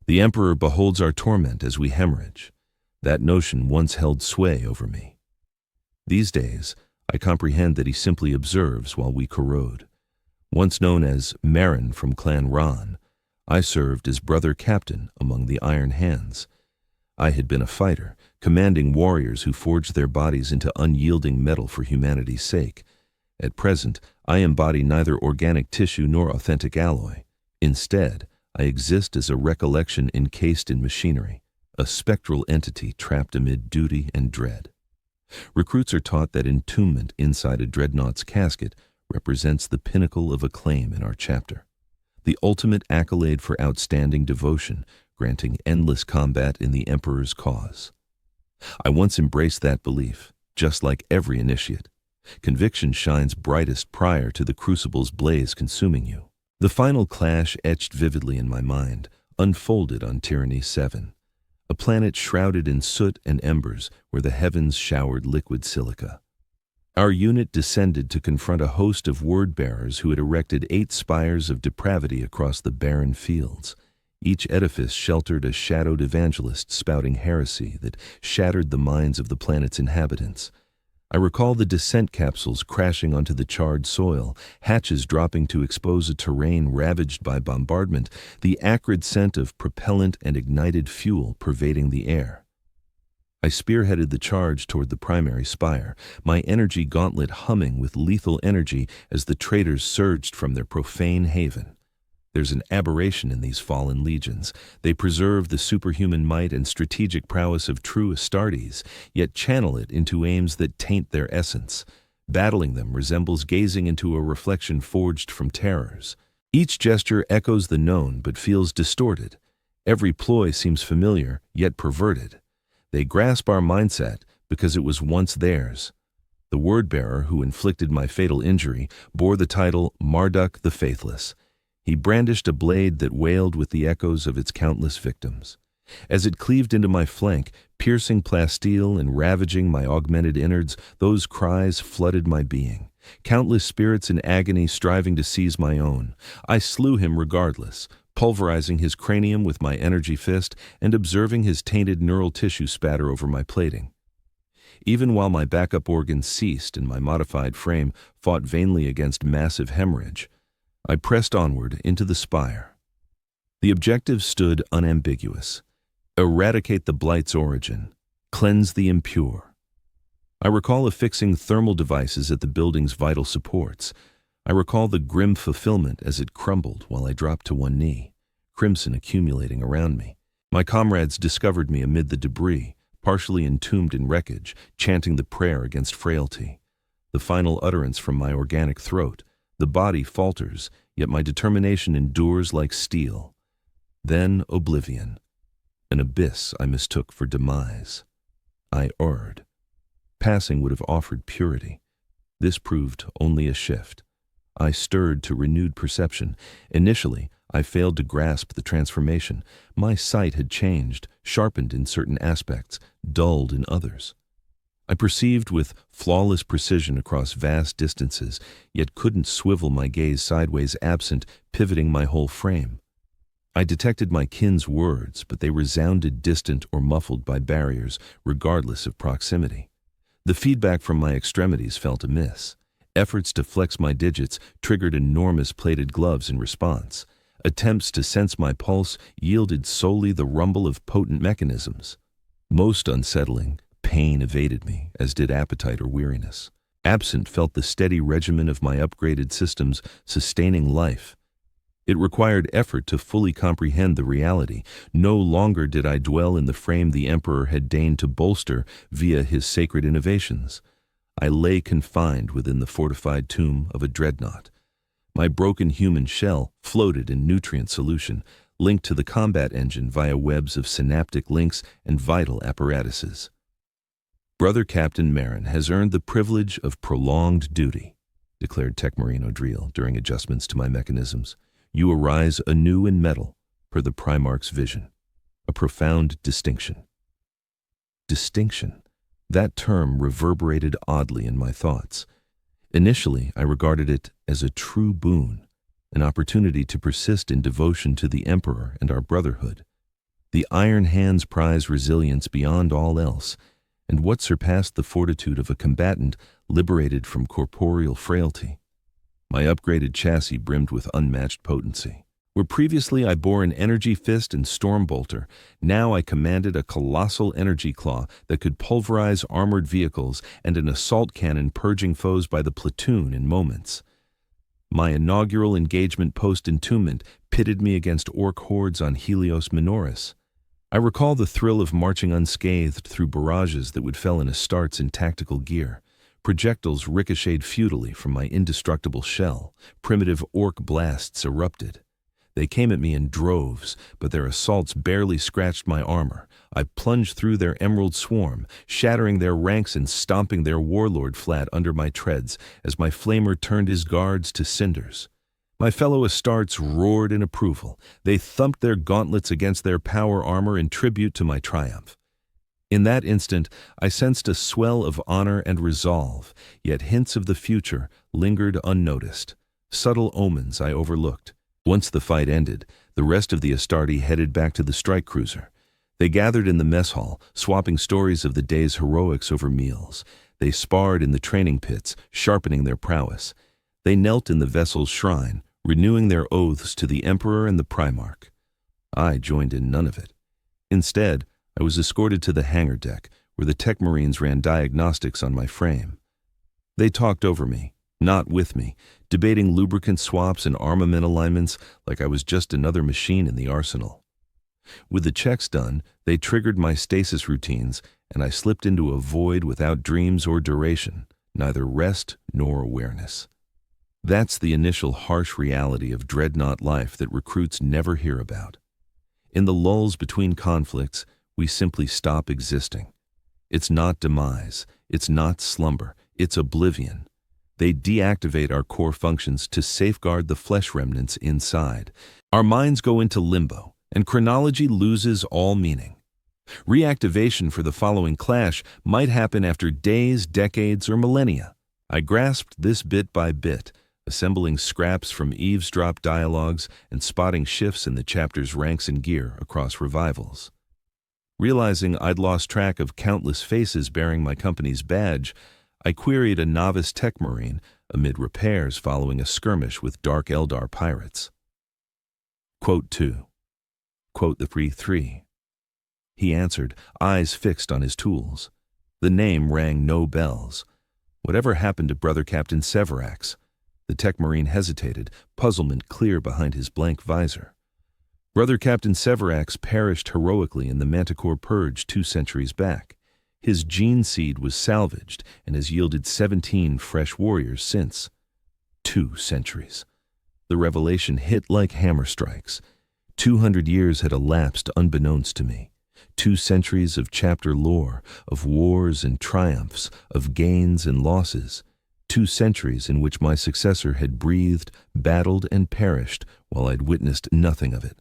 The Emperor beholds our torment as we hemorrhage. That notion once held sway over me. These days, I comprehend that he simply observes while we corrode. Once known as Marin from Clan Ron, I served as brother captain among the Iron Hands. I had been a fighter, commanding warriors who forged their bodies into unyielding metal for humanity's sake. At present, I embody neither organic tissue nor authentic alloy. Instead, I exist as a recollection encased in machinery, a spectral entity trapped amid duty and dread. Recruits are taught that entombment inside a Dreadnought's casket represents the pinnacle of acclaim in our chapter, the ultimate accolade for outstanding devotion, granting endless combat in the Emperor's cause. I once embraced that belief, just like every initiate. Conviction shines brightest prior to the crucible's blaze consuming you. The final clash etched vividly in my mind, unfolded on Tyranny 7, a planet shrouded in soot and embers where the heavens showered liquid silica. Our unit descended to confront a host of word-bearers who had erected 8 spires of depravity across the barren fields. Each edifice sheltered a shadowed evangelist spouting heresy that shattered the minds of the planet's inhabitants. I recall the descent capsules crashing onto the charred soil, hatches dropping to expose a terrain ravaged by bombardment, the acrid scent of propellant and ignited fuel pervading the air. I spearheaded the charge toward the primary spire, my energy gauntlet humming with lethal energy as the traitors surged from their profane haven. There's an aberration in these fallen legions. They preserve the superhuman might and strategic prowess of true Astartes, yet channel it into aims that taint their essence. Battling them resembles gazing into a reflection forged from terrors. Each gesture echoes the known but feels distorted. Every ploy seems familiar, yet perverted. They grasp our mindset because it was once theirs. The word-bearer who inflicted my fatal injury bore the title Marduk the Faithless. He brandished a blade that wailed with the echoes of its countless victims. As it cleaved into my flank, piercing plasteel and ravaging my augmented innards, those cries flooded my being. Countless spirits in agony striving to seize my own. I slew him regardless, pulverizing his cranium with my energy fist and observing his tainted neural tissue spatter over my plating. Even while my backup organs ceased and my modified frame fought vainly against massive hemorrhage, I pressed onward into the spire. The objective stood unambiguous: eradicate the blight's origin, cleanse the impure. I recall affixing thermal devices at the building's vital supports. I recall the grim fulfillment as it crumbled while I dropped to one knee, crimson accumulating around me. My comrades discovered me amid the debris, partially entombed in wreckage, chanting the prayer against frailty. The final utterance from my organic throat. The body falters, yet my determination endures like steel. Then oblivion, an abyss I mistook for demise. I erred. Passing would have offered purity. This proved only a shift. I stirred to renewed perception. Initially, I failed to grasp the transformation. My sight had changed, sharpened in certain aspects, dulled in others. I perceived with flawless precision across vast distances, yet couldn't swivel my gaze sideways absent pivoting my whole frame. I detected my kin's words, but they resounded distant or muffled by barriers, regardless of proximity. The feedback from my extremities felt amiss. Efforts to flex my digits triggered enormous plated gloves in response. Attempts to sense my pulse yielded solely the rumble of potent mechanisms. Most unsettling, pain evaded me, as did appetite or weariness. Absent felt the steady regimen of my upgraded systems sustaining life. It required effort to fully comprehend the reality. No longer did I dwell in the frame the Emperor had deigned to bolster via his sacred innovations. I lay confined within the fortified tomb of a Dreadnought. My broken human shell floated in nutrient solution, linked to the combat engine via webs of synaptic links and vital apparatuses. Brother Captain Marin has earned the privilege of prolonged duty, declared Tech Marine O'Driel during adjustments to my mechanisms. You arise anew in metal, per the Primarch's vision. A profound distinction. Distinction. That term reverberated oddly in my thoughts. Initially, I regarded it as a true boon, an opportunity to persist in devotion to the Emperor and our brotherhood. The iron hands prize resilience beyond all else, and what surpassed the fortitude of a combatant liberated from corporeal frailty? My upgraded chassis brimmed with unmatched potency. Where previously I bore an energy fist and storm bolter, now I commanded a colossal energy claw that could pulverize armored vehicles and an assault cannon purging foes by the platoon in moments. My inaugural engagement post-entombment pitted me against orc hordes on Helios Minoris. I recall the thrill of marching unscathed through barrages that would fell in Astartes in tactical gear. Projectiles ricocheted futilely from my indestructible shell. Primitive orc blasts erupted. They came at me in droves, but their assaults barely scratched my armor. I plunged through their emerald swarm, shattering their ranks and stomping their warlord flat under my treads as my flamer turned his guards to cinders. My fellow Astartes roared in approval. They thumped their gauntlets against their power armor in tribute to my triumph. In that instant, I sensed a swell of honor and resolve, yet hints of the future lingered unnoticed. Subtle omens I overlooked. Once the fight ended, the rest of the Astarte headed back to the strike cruiser. They gathered in the mess hall, swapping stories of the day's heroics over meals. They sparred in the training pits, sharpening their prowess. They knelt in the vessel's shrine, renewing their oaths to the Emperor and the Primarch. I joined in none of it. Instead, I was escorted to the hangar deck, where the tech marines ran diagnostics on my frame. They talked over me, not with me, debating lubricant swaps and armament alignments like I was just another machine in the arsenal. With the checks done, they triggered my stasis routines, and I slipped into a void without dreams or duration, neither rest nor awareness. That's the initial harsh reality of Dreadnought life that recruits never hear about. In the lulls between conflicts, we simply stop existing. It's not demise, it's not slumber, it's oblivion. They deactivate our core functions to safeguard the flesh remnants inside. Our minds go into limbo, and chronology loses all meaning. Reactivation for the following clash might happen after days, decades, or millennia. I grasped this bit by bit, assembling scraps from eavesdrop dialogues and spotting shifts in the chapter's ranks and gear across revivals. Realizing I'd lost track of countless faces bearing my company's badge, I queried a novice tech marine amid repairs following a skirmish with Dark Eldar pirates. Quote 2. Quote the 3. He answered, eyes fixed on his tools. The name rang no bells. Whatever happened to Brother Captain Severax? The tech marine hesitated, puzzlement clear behind his blank visor. Brother Captain Severax perished heroically in the Manticore Purge 2 centuries back. His gene seed was salvaged and has yielded 17 fresh warriors since. 2 centuries. The revelation hit like hammer strikes. 200 years had elapsed unbeknownst to me. 2 centuries of chapter lore, of wars and triumphs, of gains and losses. 2 centuries in which my successor had breathed, battled, and perished while I'd witnessed nothing of it.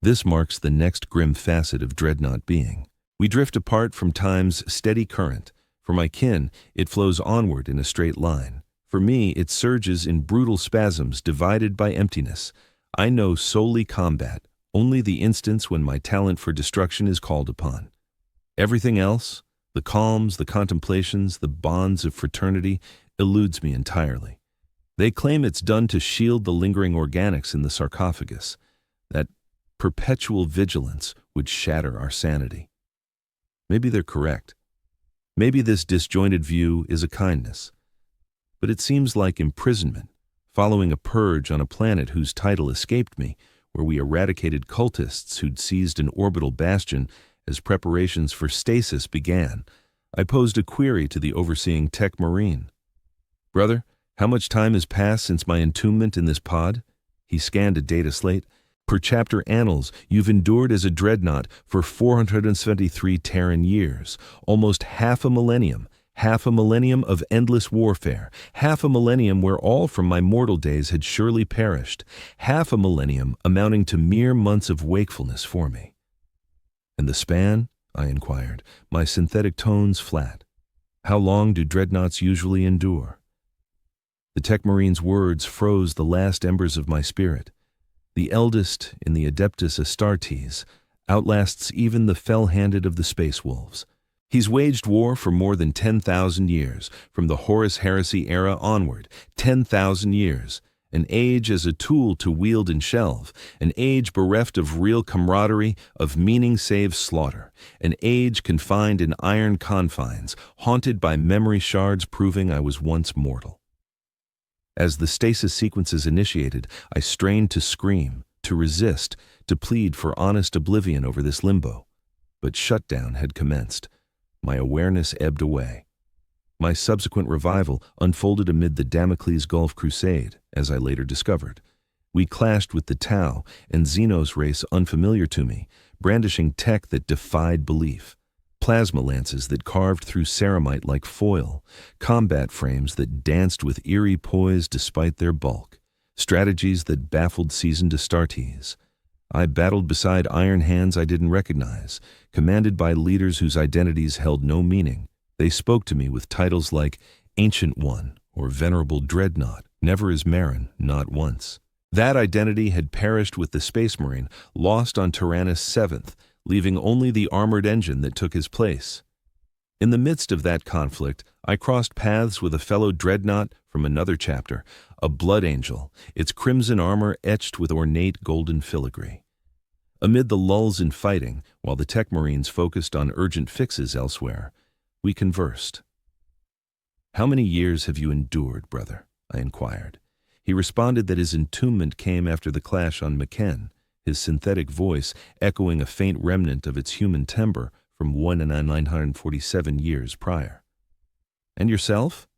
This marks the next grim facet of Dreadnought being. We drift apart from time's steady current. For my kin, it flows onward in a straight line. For me, it surges in brutal spasms divided by emptiness. I know solely combat, only the instance when my talent for destruction is called upon. Everything else, the calms, the contemplations, the bonds of fraternity, eludes me entirely. They claim it's done to shield the lingering organics in the sarcophagus. That perpetual vigilance would shatter our sanity. Maybe they're correct. Maybe this disjointed view is a kindness. But it seems like imprisonment, following a purge on a planet whose title escaped me, where we eradicated cultists who'd seized an orbital bastion as preparations for stasis began. I posed a query to the overseeing tech marine. Brother, how much time has passed since my entombment in this pod? He scanned a data slate. Per chapter annals, you've endured as a dreadnought for 473 Terran years, almost half a millennium of endless warfare, half a millennium where all from my mortal days had surely perished, half a millennium amounting to mere months of wakefulness for me. And the span? I inquired, my synthetic tones flat. How long do dreadnoughts usually endure? The tech marine's words froze the last embers of my spirit. The eldest in the Adeptus Astartes, outlasts even the fell-handed of the space wolves. He's waged war for more than 10,000 years, from the Horus Heresy era onward, 10,000 years. An age as a tool to wield and shelve, an age bereft of real camaraderie, of meaning save slaughter, an age confined in iron confines, haunted by memory shards proving I was once mortal. As the stasis sequences initiated, I strained to scream, to resist, to plead for honest oblivion over this limbo. But shutdown had commenced. My awareness ebbed away. My subsequent revival unfolded amid the Damocles Gulf Crusade, as I later discovered. We clashed with the Tau and Xenos race unfamiliar to me, brandishing tech that defied belief. Plasma lances that carved through ceramite like foil, combat frames that danced with eerie poise despite their bulk, strategies that baffled seasoned Astartes. I battled beside iron hands I didn't recognize, commanded by leaders whose identities held no meaning. They spoke to me with titles like Ancient One or Venerable Dreadnought, never as Marin, not once. That identity had perished with the Space Marine, lost on Tyrannus VII, leaving only the armored engine that took his place. In the midst of that conflict, I crossed paths with a fellow Dreadnought from another chapter, a Blood Angel, its crimson armor etched with ornate golden filigree. Amid the lulls in fighting, while the Tech Marines focused on urgent fixes elsewhere, we conversed. "How many years have you endured, brother?" I inquired. He responded that his entombment came after the clash on Maken, his synthetic voice echoing a faint remnant of its human timbre from 1947 years prior. "And yourself?"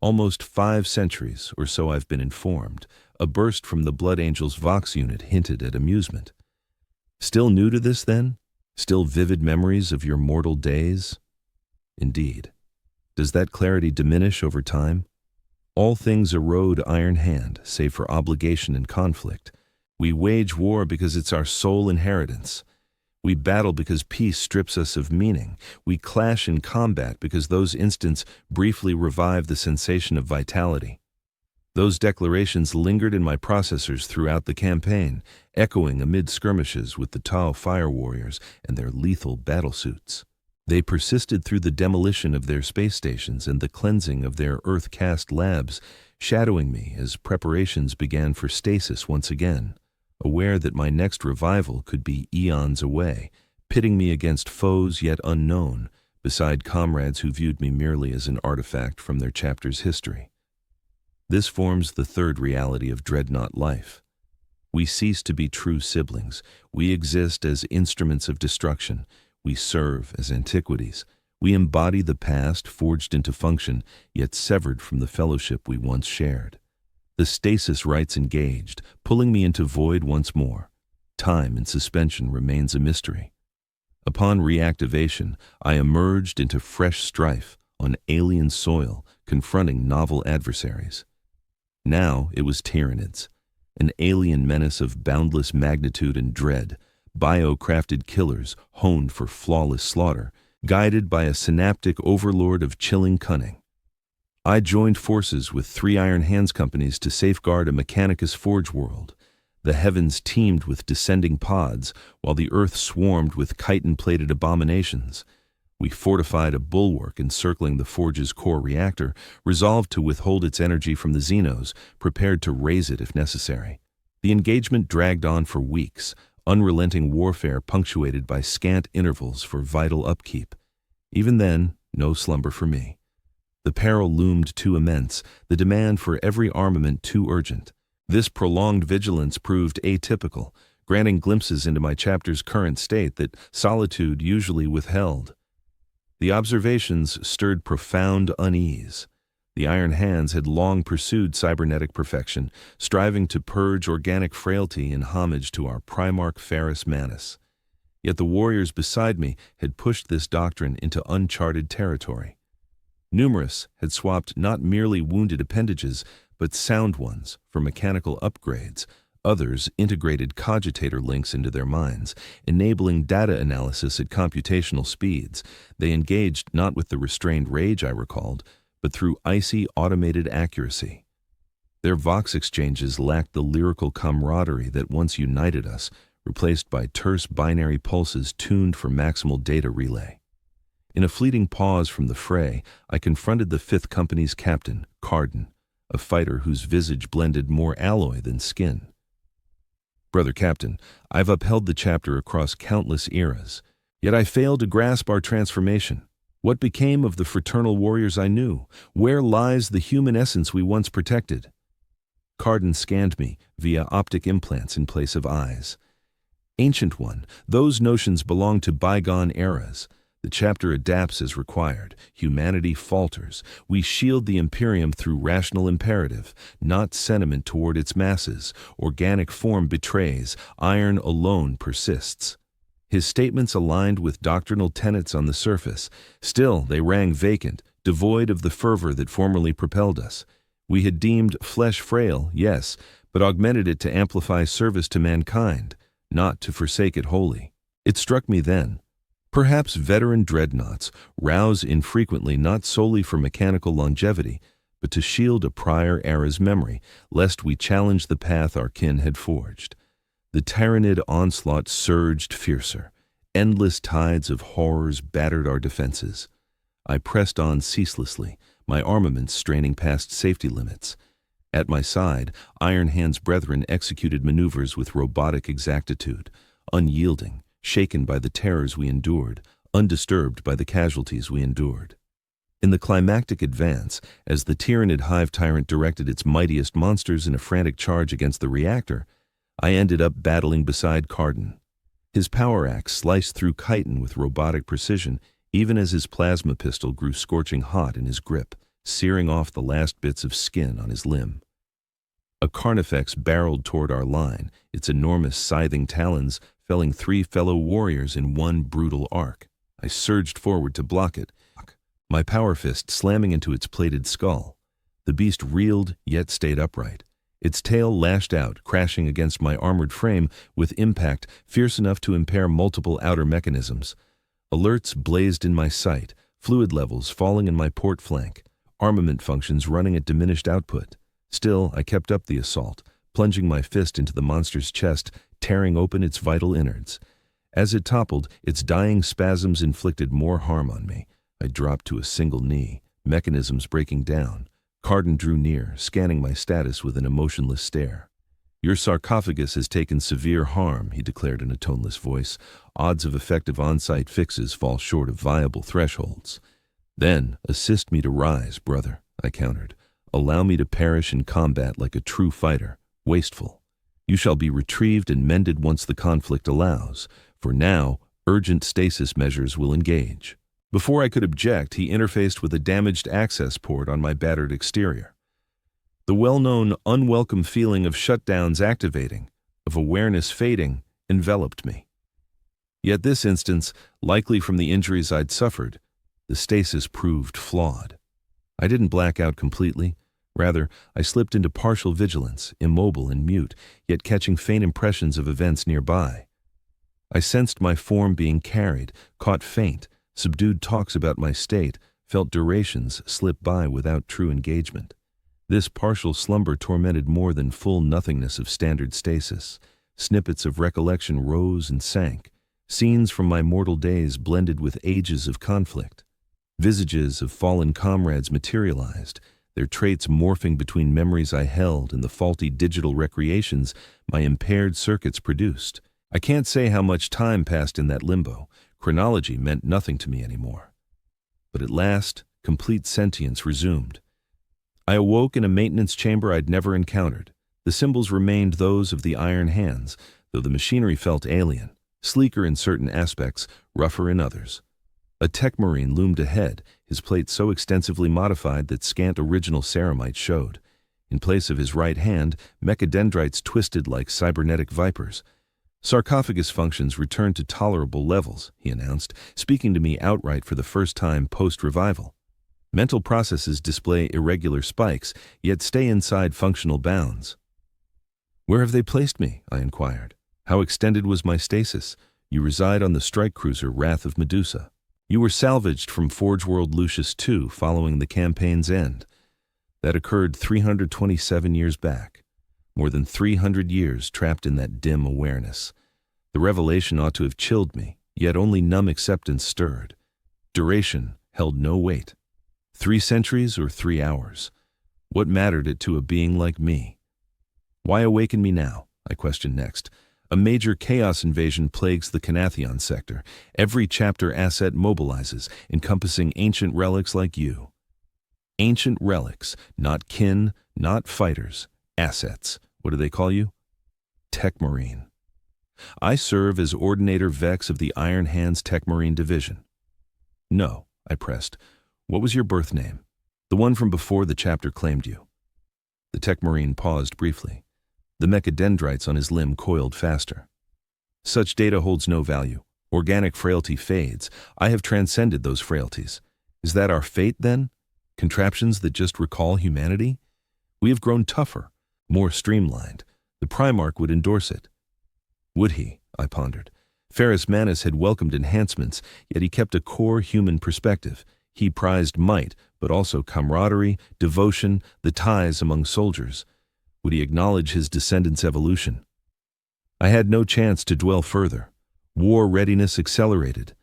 "Almost 5 centuries, or so I've been informed." A burst from the Blood Angel's Vox unit hinted at amusement. "Still new to this, then? Still vivid memories of your mortal days?" "Indeed. Does that clarity diminish over time?" "All things erode Iron Hand, save for obligation and conflict. We wage war because it's our sole inheritance. We battle because peace strips us of meaning. We clash in combat because those instants briefly revive the sensation of vitality." Those declarations lingered in my processors throughout the campaign, echoing amid skirmishes with the Tau fire warriors and their lethal battlesuits. They persisted through the demolition of their space stations and the cleansing of their Earth-cast labs, shadowing me as preparations began for stasis once again, aware that my next revival could be eons away, pitting me against foes yet unknown, beside comrades who viewed me merely as an artifact from their chapter's history. This forms the third reality of Dreadnought life. We cease to be true siblings. We exist as instruments of destruction. We serve as antiquities. We embody the past forged into function, yet severed from the fellowship we once shared. The stasis rites engaged, pulling me into void once more. Time in suspension remains a mystery. Upon reactivation, I emerged into fresh strife on alien soil, confronting novel adversaries. Now it was Tyranids, an alien menace of boundless magnitude and dread, bio-crafted killers honed for flawless slaughter, guided by a synaptic overlord of chilling cunning. I joined forces with 3 Iron Hands companies to safeguard a Mechanicus forge world. The heavens teemed with descending pods, while the earth swarmed with chitin-plated abominations. We fortified a bulwark encircling the forge's core reactor, resolved to withhold its energy from the Xenos, prepared to raise it if necessary. The engagement dragged on for weeks, unrelenting warfare punctuated by scant intervals for vital upkeep. Even then, no slumber for me. The peril loomed too immense, the demand for every armament too urgent. This prolonged vigilance proved atypical, granting glimpses into my chapter's current state that solitude usually withheld. The observations stirred profound unease. The Iron Hands had long pursued cybernetic perfection, striving to purge organic frailty in homage to our Primarch Ferrus Manus. Yet the warriors beside me had pushed this doctrine into uncharted territory. Numerous had swapped not merely wounded appendages, but sound ones for mechanical upgrades. Others integrated cogitator links into their minds, enabling data analysis at computational speeds. They engaged not with the restrained rage I recalled, but through icy automated accuracy. Their Vox exchanges lacked the lyrical camaraderie that once united us, replaced by terse binary pulses tuned for maximal data relay. In a fleeting pause from the fray, I confronted the 5th Company's captain, Carden, a fighter whose visage blended more alloy than skin. "Brother Captain, I've upheld the chapter across countless eras, yet I failed to grasp our transformation. What became of the fraternal warriors I knew? Where lies the human essence we once protected?" Carden scanned me via optic implants in place of eyes. "Ancient One, those notions belong to bygone eras. The chapter adapts as required. Humanity falters. We shield the Imperium through rational imperative, not sentiment toward its masses. Organic form betrays. Iron alone persists." His statements aligned with doctrinal tenets on the surface. Still, they rang vacant, devoid of the fervor that formerly propelled us. We had deemed flesh frail, yes, but augmented it to amplify service to mankind, not to forsake it wholly. It struck me then. Perhaps veteran dreadnoughts rouse infrequently not solely for mechanical longevity, but to shield a prior era's memory, lest we challenge the path our kin had forged. The tyrannid onslaught surged fiercer. Endless tides of horrors battered our defenses. I pressed on ceaselessly, my armaments straining past safety limits. At my side, Iron Hand's brethren executed maneuvers with robotic exactitude, unyielding, shaken by the terrors we endured, undisturbed by the casualties we endured. In the climactic advance, as the Tyrannid Hive Tyrant directed its mightiest monsters in a frantic charge against the reactor, I ended up battling beside Carden. His power axe sliced through chitin with robotic precision, even as his plasma pistol grew scorching hot in his grip, searing off the last bits of skin on his limb. A Carnifex barreled toward our line, its enormous scything talons felling 3 fellow warriors in one brutal arc. I surged forward to block it, my power fist slamming into its plated skull. The beast reeled, yet stayed upright. Its tail lashed out, crashing against my armored frame with impact fierce enough to impair multiple outer mechanisms. Alerts blazed in my sight, fluid levels falling in my port flank, armament functions running at diminished output. Still, I kept up the assault, plunging my fist into the monster's chest, tearing open its vital innards. As it toppled, its dying spasms inflicted more harm on me. I dropped to a single knee, mechanisms breaking down. Carden drew near, scanning my status with an emotionless stare. "Your sarcophagus has taken severe harm," he declared in a toneless voice. "Odds of effective on-site fixes fall short of viable thresholds." "Then, assist me to rise, brother," I countered. "Allow me to perish in combat like a true fighter, wasteful. You shall be retrieved and mended once the conflict allows. For now, urgent stasis measures will engage." Before I could object, he interfaced with a damaged access port on my battered exterior. The well-known, unwelcome feeling of shutdowns activating, of awareness fading, enveloped me. Yet this instance, likely from the injuries I'd suffered, the stasis proved flawed. I didn't black out completely. Rather, I slipped into partial vigilance, immobile and mute, yet catching faint impressions of events nearby. I sensed my form being carried, caught faint, subdued talks about my state, felt durations slip by without true engagement. This partial slumber tormented more than full nothingness of standard stasis. Snippets of recollection rose and sank. Scenes from my mortal days blended with ages of conflict. Visages of fallen comrades materialized, their traits morphing between memories I held and the faulty digital recreations my impaired circuits produced. I can't say how much time passed in that limbo. Chronology meant nothing to me anymore. But at last, complete sentience resumed. I awoke in a maintenance chamber I'd never encountered. The symbols remained those of the Iron Hands, though the machinery felt alien, sleeker in certain aspects, rougher in others. A tech marine loomed ahead, his plate so extensively modified that scant original ceramite showed. In place of his right hand, mechadendrites twisted like cybernetic vipers. "Sarcophagus functions returned to tolerable levels," he announced, speaking to me outright for the first time post-revival. "Mental processes display irregular spikes, yet stay inside functional bounds." "Where have they placed me?" I inquired. "How extended was my stasis? You reside on the strike cruiser Wrath of Medusa. You were salvaged from Forge World Lucius II following the campaign's end. That occurred 327 years back. More than 300 years trapped in that dim awareness. The revelation ought to have chilled me, yet only numb acceptance stirred. Duration held no weight. 3 centuries or 3 hours? What mattered it to a being like me? Why awaken me now? I questioned next. A major chaos invasion plagues the Canathion sector. Every chapter asset mobilizes, encompassing ancient relics like you. Ancient relics, not kin, not fighters. Assets. What do they call you? Tech Marine. I serve as Ordinator Vex of the Iron Hands Tech Marine Division. No, I pressed. What was your birth name? The one from before the chapter claimed you. The Tech Marine paused briefly. The mechadendrites on his limb coiled faster. Such data holds no value. Organic frailty fades. I have transcended those frailties. Is that our fate, then? Contraptions that just recall humanity? We have grown tougher, more streamlined. The Primarch would endorse it. Would he? I pondered. Ferrus Manus had welcomed enhancements, yet he kept a core human perspective. He prized might, but also camaraderie, devotion, the ties among soldiers. Would he acknowledge his descendants' evolution? I had no chance to dwell further. War readiness accelerated.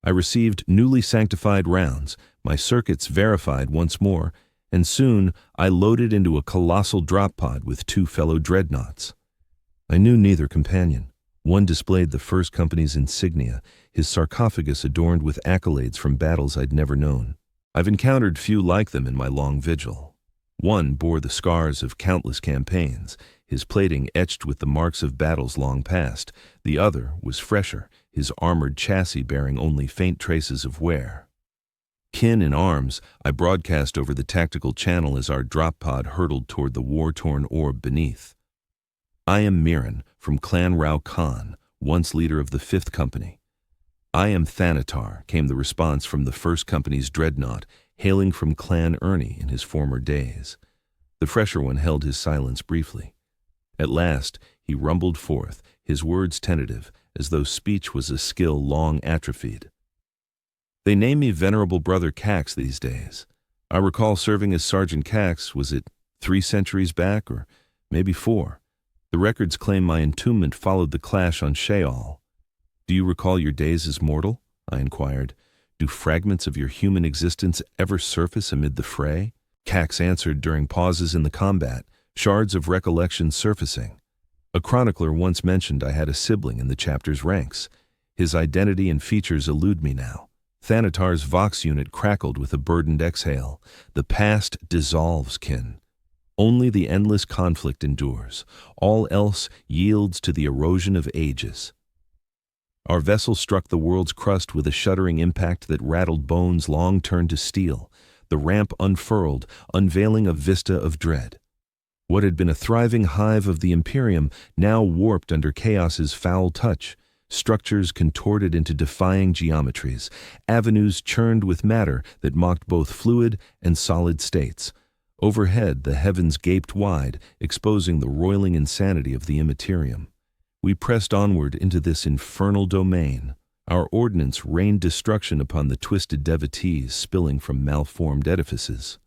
I received newly sanctified rounds, my circuits verified once more, and soon I loaded into a colossal drop pod with 2 fellow dreadnoughts. I knew neither companion. One displayed the first company's insignia, his sarcophagus adorned with accolades from battles I'd never known. I've encountered few like them in my long vigil. One bore the scars of countless campaigns, his plating etched with the marks of battles long past. The other was fresher, his armored chassis bearing only faint traces of wear. Kin in arms, I broadcast over the tactical channel as our drop pod hurtled toward the war-torn orb beneath. I am Mirren, from Clan Rao Khan, once leader of the 5th Company. I am Thanatar, came the response from the 1st Company's Dreadnought, hailing from Clan Ernie in his former days. The fresher one held his silence briefly. At last, he rumbled forth, his words tentative, as though speech was a skill long atrophied. They name me Venerable Brother Cax these days. I recall serving as Sergeant Cax, was it 3 centuries back, or maybe 4? The records claim my entombment followed the clash on Sheol. Do you recall your days as mortal? I inquired. Do fragments of your human existence ever surface amid the fray? Cax answered during pauses in the combat, shards of recollection surfacing. A chronicler once mentioned I had a sibling in the chapter's ranks. His identity and features elude me now. Thanatar's Vox unit crackled with a burdened exhale. The past dissolves, kin. Only the endless conflict endures. All else yields to the erosion of ages. Our vessel struck the world's crust with a shuddering impact that rattled bones long turned to steel. The ramp unfurled, unveiling a vista of dread. What had been a thriving hive of the Imperium now warped under chaos's foul touch. Structures contorted into defying geometries, avenues churned with matter that mocked both fluid and solid states. Overhead, the heavens gaped wide, exposing the roiling insanity of the immaterium. We pressed onward into this infernal domain. Our ordnance rained destruction upon the twisted devotees spilling from malformed edifices.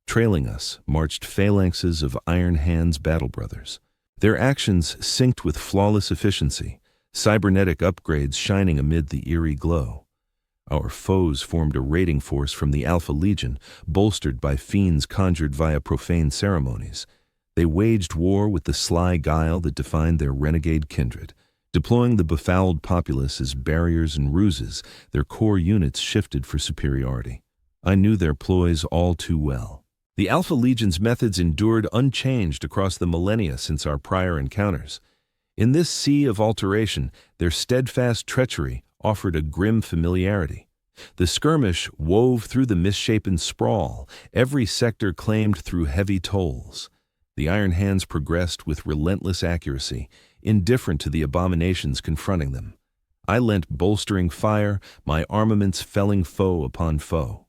Trailing us marched phalanxes of Iron Hands battle brothers. Their actions synced with flawless efficiency, cybernetic upgrades shining amid the eerie glow. Our foes formed a raiding force from the Alpha Legion, bolstered by fiends conjured via profane ceremonies. They waged war with the sly guile that defined their renegade kindred. Deploying the befouled populace as barriers and ruses, their core units shifted for superiority. I knew their ploys all too well. The Alpha Legion's methods endured unchanged across the millennia since our prior encounters. In this sea of alteration, their steadfast treachery offered a grim familiarity. The skirmish wove through the misshapen sprawl, every sector claimed through heavy tolls. The Iron Hands progressed with relentless accuracy, indifferent to the abominations confronting them. I lent bolstering fire, my armaments felling foe upon foe.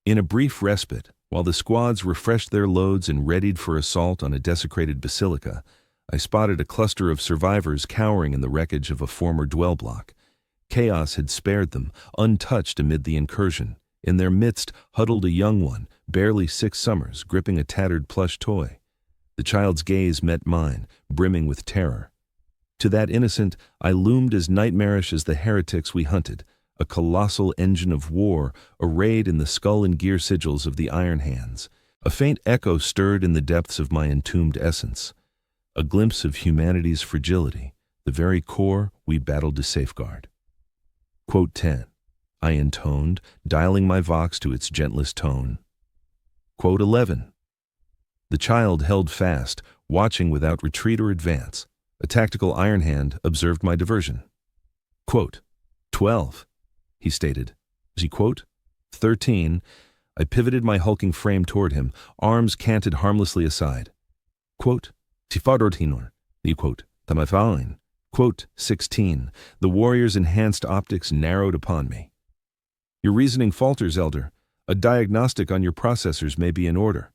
In a brief respite, while the squads refreshed their loads and readied for assault on a desecrated basilica, I spotted a cluster of survivors cowering in the wreckage of a former dwell block. Chaos had spared them, untouched amid the incursion. In their midst huddled a young one, barely 6 summers, gripping a tattered plush toy. The child's gaze met mine, brimming with terror. To that innocent, I loomed as nightmarish as the heretics we hunted, a colossal engine of war arrayed in the skull and gear sigils of the Iron Hands. A faint echo stirred in the depths of my entombed essence, a glimpse of humanity's fragility, the very core we battled to safeguard. Quote 10. I intoned, dialing my vox to its gentlest tone. Quote 11. The child held fast, watching without retreat or advance. A tactical Iron Hand observed my diversion. Quote 12. He stated. Quote 13. I pivoted my hulking frame toward him, arms canted harmlessly aside. Quote, Tifadortinor, quote, Tamafain. Quote 16. The warrior's enhanced optics narrowed upon me. Your reasoning falters, Elder. A diagnostic on your processors may be in order.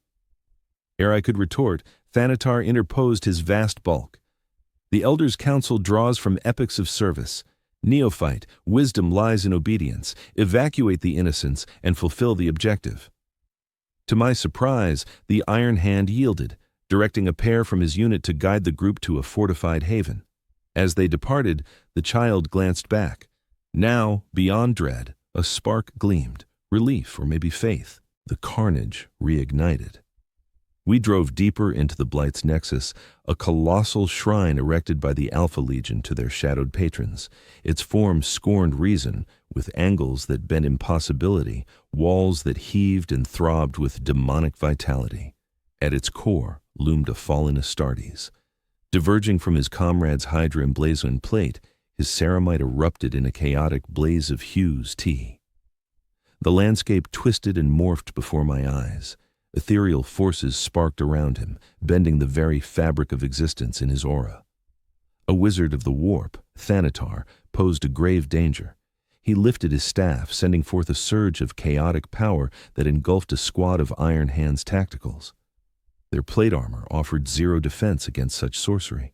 Ere I could retort, Thanatar interposed his vast bulk. The Elder's counsel draws from epics of service. Neophyte, wisdom lies in obedience. Evacuate the innocents and fulfill the objective. To my surprise, the Iron Hand yielded, directing a pair from his unit to guide the group to a fortified haven. As they departed, the child glanced back. Now, beyond dread, a spark gleamed, relief or maybe faith. The carnage reignited. We drove deeper into the Blight's nexus, a colossal shrine erected by the Alpha Legion to their shadowed patrons. Its form scorned reason, with angles that bent impossibility, walls that heaved and throbbed with demonic vitality. At its core loomed a fallen Astartes. Diverging from his comrade's Hydra emblazoned plate, his ceramite erupted in a chaotic blaze of hues. The landscape twisted and morphed before my eyes. Ethereal forces sparked around him, bending the very fabric of existence in his aura. A wizard of the warp, Thanatar, posed a grave danger. He lifted his staff, sending forth a surge of chaotic power that engulfed a squad of Iron Hands tacticals. Their plate armor offered zero defense against such sorcery.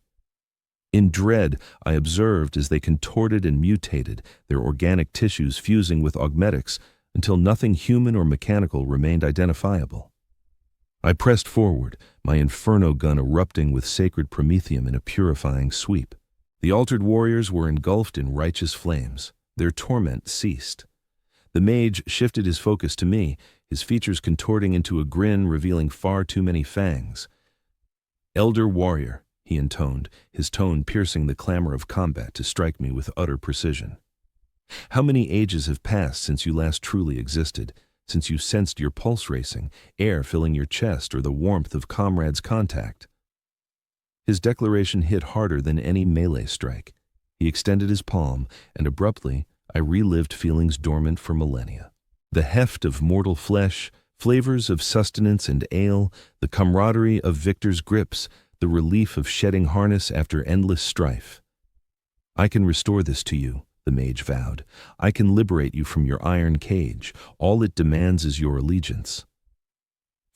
In dread, I observed as they contorted and mutated, their organic tissues fusing with augmetics until nothing human or mechanical remained identifiable. I pressed forward, my inferno gun erupting with sacred promethium in a purifying sweep. The altered warriors were engulfed in righteous flames. Their torment ceased. The mage shifted his focus to me, his features contorting into a grin revealing far too many fangs. Elder warrior, he intoned, his tone piercing the clamor of combat to strike me with utter precision. How many ages have passed since you last truly existed? Since you sensed your pulse racing, air filling your chest, or the warmth of comrades' contact? His declaration hit harder than any melee strike. He extended his palm, and abruptly, I relived feelings dormant for millennia. The heft of mortal flesh, flavors of sustenance and ale, the camaraderie of victor's grips, the relief of shedding harness after endless strife. I can restore this to you, the mage vowed. I can liberate you from your iron cage. All it demands is your allegiance.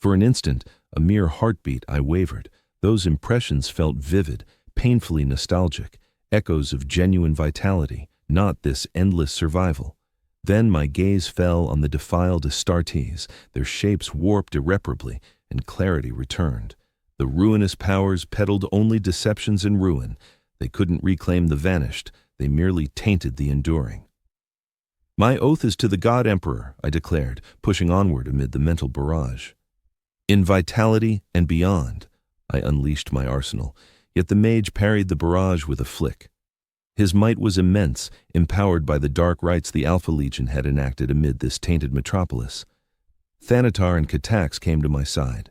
For an instant, a mere heartbeat, I wavered. Those impressions felt vivid, painfully nostalgic, echoes of genuine vitality, not this endless survival. Then my gaze fell on the defiled Astartes, their shapes warped irreparably, and clarity returned. The ruinous powers peddled only deceptions and ruin. They couldn't reclaim the vanished. They merely tainted the enduring. My oath is to the God Emperor, I declared, pushing onward amid the mental barrage. In vitality and beyond, I unleashed my arsenal, yet the mage parried the barrage with a flick. His might was immense, empowered by the dark rites the Alpha Legion had enacted amid this tainted metropolis. Thanatar and Katax came to my side.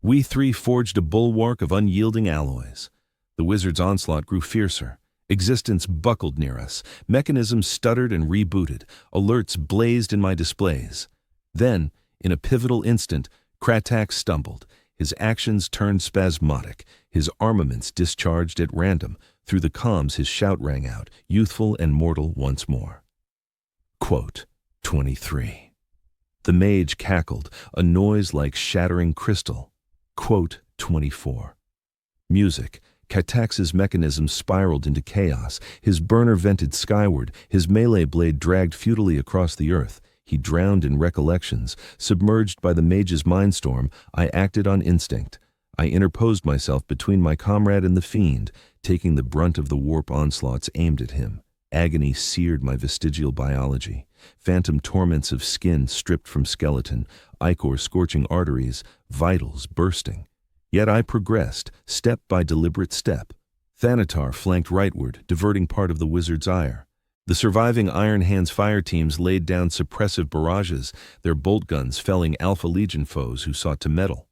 We three forged a bulwark of unyielding alloys. The wizard's onslaught grew fiercer. Existence buckled near us. Mechanisms stuttered and rebooted. Alerts blazed in my displays. Then, in a pivotal instant, Kratax stumbled. His actions turned spasmodic. His armaments discharged at random. Through the comms his shout rang out, youthful and mortal once more. Quote 23. The mage cackled, a noise like shattering crystal. Quote 24. Music. Katax's mechanism spiraled into chaos. His burner vented skyward. His melee blade dragged futilely across the earth. He drowned in recollections. Submerged by the mage's mindstorm, I acted on instinct. I interposed myself between my comrade and the fiend, taking the brunt of the warp onslaughts aimed at him. Agony seared my vestigial biology. Phantom torments of skin stripped from skeleton, ichor scorching arteries, vitals bursting. Yet I progressed, step by deliberate step. Thanatar flanked rightward, diverting part of the wizard's ire. The surviving Iron Hands fire teams laid down suppressive barrages, their bolt guns felling Alpha Legion foes who sought to meddle.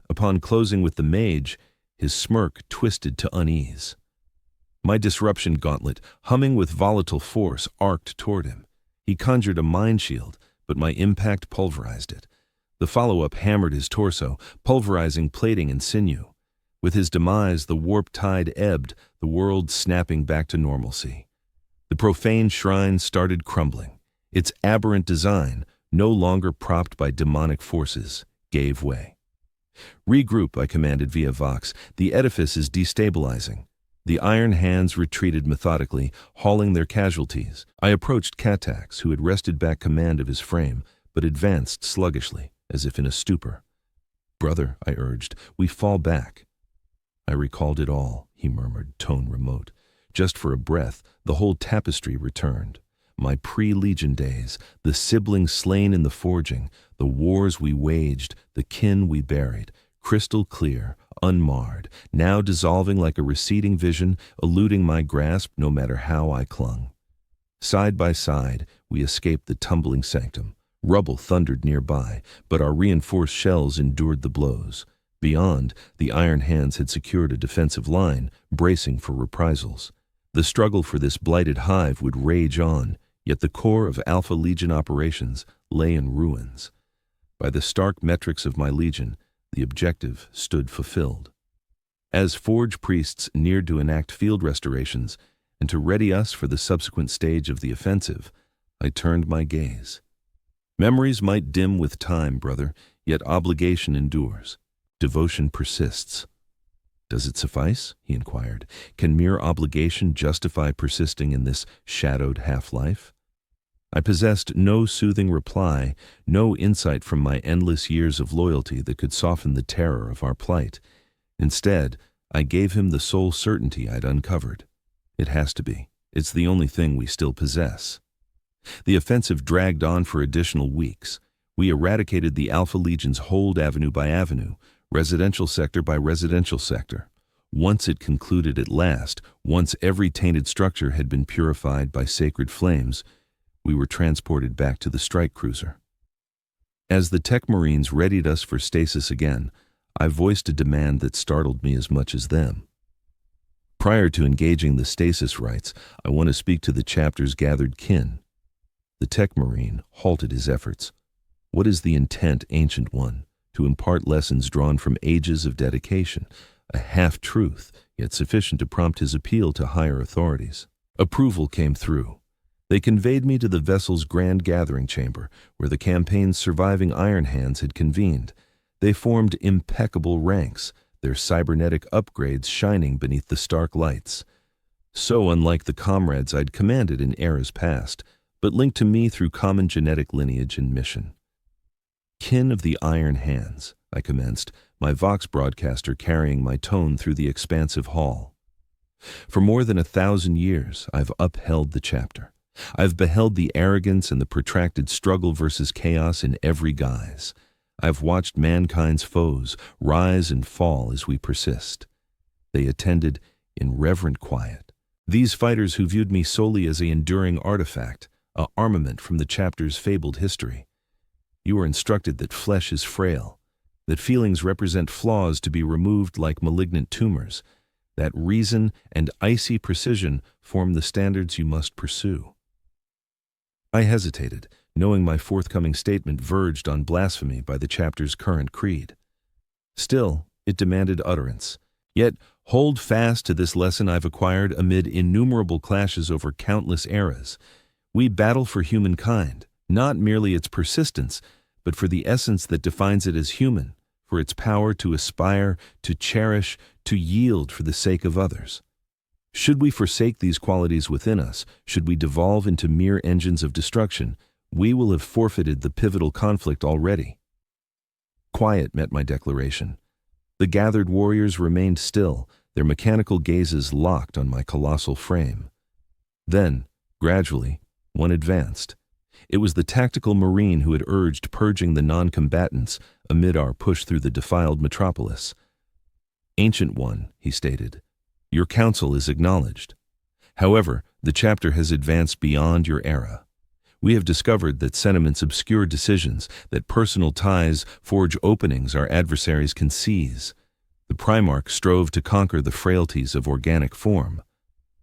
Upon closing with the mage, his smirk twisted to unease. My disruption gauntlet, humming with volatile force, arced toward him. He conjured a mind shield, but my impact pulverized it. The follow-up hammered his torso, pulverizing plating and sinew. With his demise, the warp tide ebbed, the world snapping back to normalcy. The profane shrine started crumbling. Its aberrant design, no longer propped by demonic forces, gave way. "Regroup," I commanded via Vox. "The edifice is destabilizing." The Iron Hands retreated methodically, hauling their casualties. I approached Katax, who had wrested back command of his frame, but advanced sluggishly, as if in a stupor. "Brother," I urged, "we fall back." "I recalled it all," he murmured, tone remote. Just for a breath, the whole tapestry returned. My pre-Legion days, the siblings slain in the forging, the wars we waged, the kin we buried, crystal clear, unmarred, now dissolving like a receding vision, eluding my grasp no matter how I clung. Side by side, we escaped the tumbling sanctum. Rubble thundered nearby, but our reinforced shells endured the blows. Beyond, the Iron Hands had secured a defensive line, bracing for reprisals. The struggle for this blighted hive would rage on, yet the core of Alpha Legion operations lay in ruins. By the stark metrics of my legion, the objective stood fulfilled. As Forge priests neared to enact field restorations and to ready us for the subsequent stage of the offensive, I turned my gaze. Memories might dim with time, brother, yet obligation endures. Devotion persists. "Does it suffice?" he inquired. "Can mere obligation justify persisting in this shadowed half-life?" I possessed no soothing reply, no insight from my endless years of loyalty that could soften the terror of our plight. Instead, I gave him the sole certainty I'd uncovered. It has to be. It's the only thing we still possess. The offensive dragged on for additional weeks. We eradicated the Alpha Legion's hold avenue by avenue, residential sector by residential sector. Once it concluded at last, once every tainted structure had been purified by sacred flames, we were transported back to the strike cruiser. As the Tech Marines readied us for stasis again, I voiced a demand that startled me as much as them. Prior to engaging the stasis rites, I want to speak to the chapter's gathered kin. The Tech Marine halted his efforts. What is the intent, Ancient One? To impart lessons drawn from ages of dedication, a half-truth, yet sufficient to prompt his appeal to higher authorities. Approval came through. They conveyed me to the vessel's grand gathering chamber, where the campaign's surviving Iron Hands had convened. They formed impeccable ranks, their cybernetic upgrades shining beneath the stark lights. So unlike the comrades I'd commanded in eras past, but linked to me through common genetic lineage and mission. "Kin of the Iron Hands," I commenced, my Vox broadcaster carrying my tone through the expansive hall. "For more than 1,000 years, I've upheld the chapter. I've beheld the arrogance and the protracted struggle versus chaos in every guise. I've watched mankind's foes rise and fall as we persist. They attended in reverent quiet. These fighters who viewed me solely as an enduring artifact, a armament from the chapter's fabled history. You are instructed that flesh is frail, that feelings represent flaws to be removed like malignant tumors, that reason and icy precision form the standards you must pursue." I hesitated, knowing my forthcoming statement verged on blasphemy by the chapter's current creed. Still, it demanded utterance. Yet, hold fast to this lesson I've acquired amid innumerable clashes over countless eras. We battle for humankind, not merely its persistence, but for the essence that defines it as human, for its power to aspire, to cherish, to yield for the sake of others. Should we forsake these qualities within us, should we devolve into mere engines of destruction, we will have forfeited the pivotal conflict already. Quiet met my declaration. The gathered warriors remained still, their mechanical gazes locked on my colossal frame. Then, gradually, one advanced. It was the tactical marine who had urged purging the non-combatants amid our push through the defiled metropolis. "Ancient One," he stated, "your counsel is acknowledged. However, the chapter has advanced beyond your era. We have discovered that sentiments obscure decisions, that personal ties forge openings our adversaries can seize. The Primarch strove to conquer the frailties of organic form.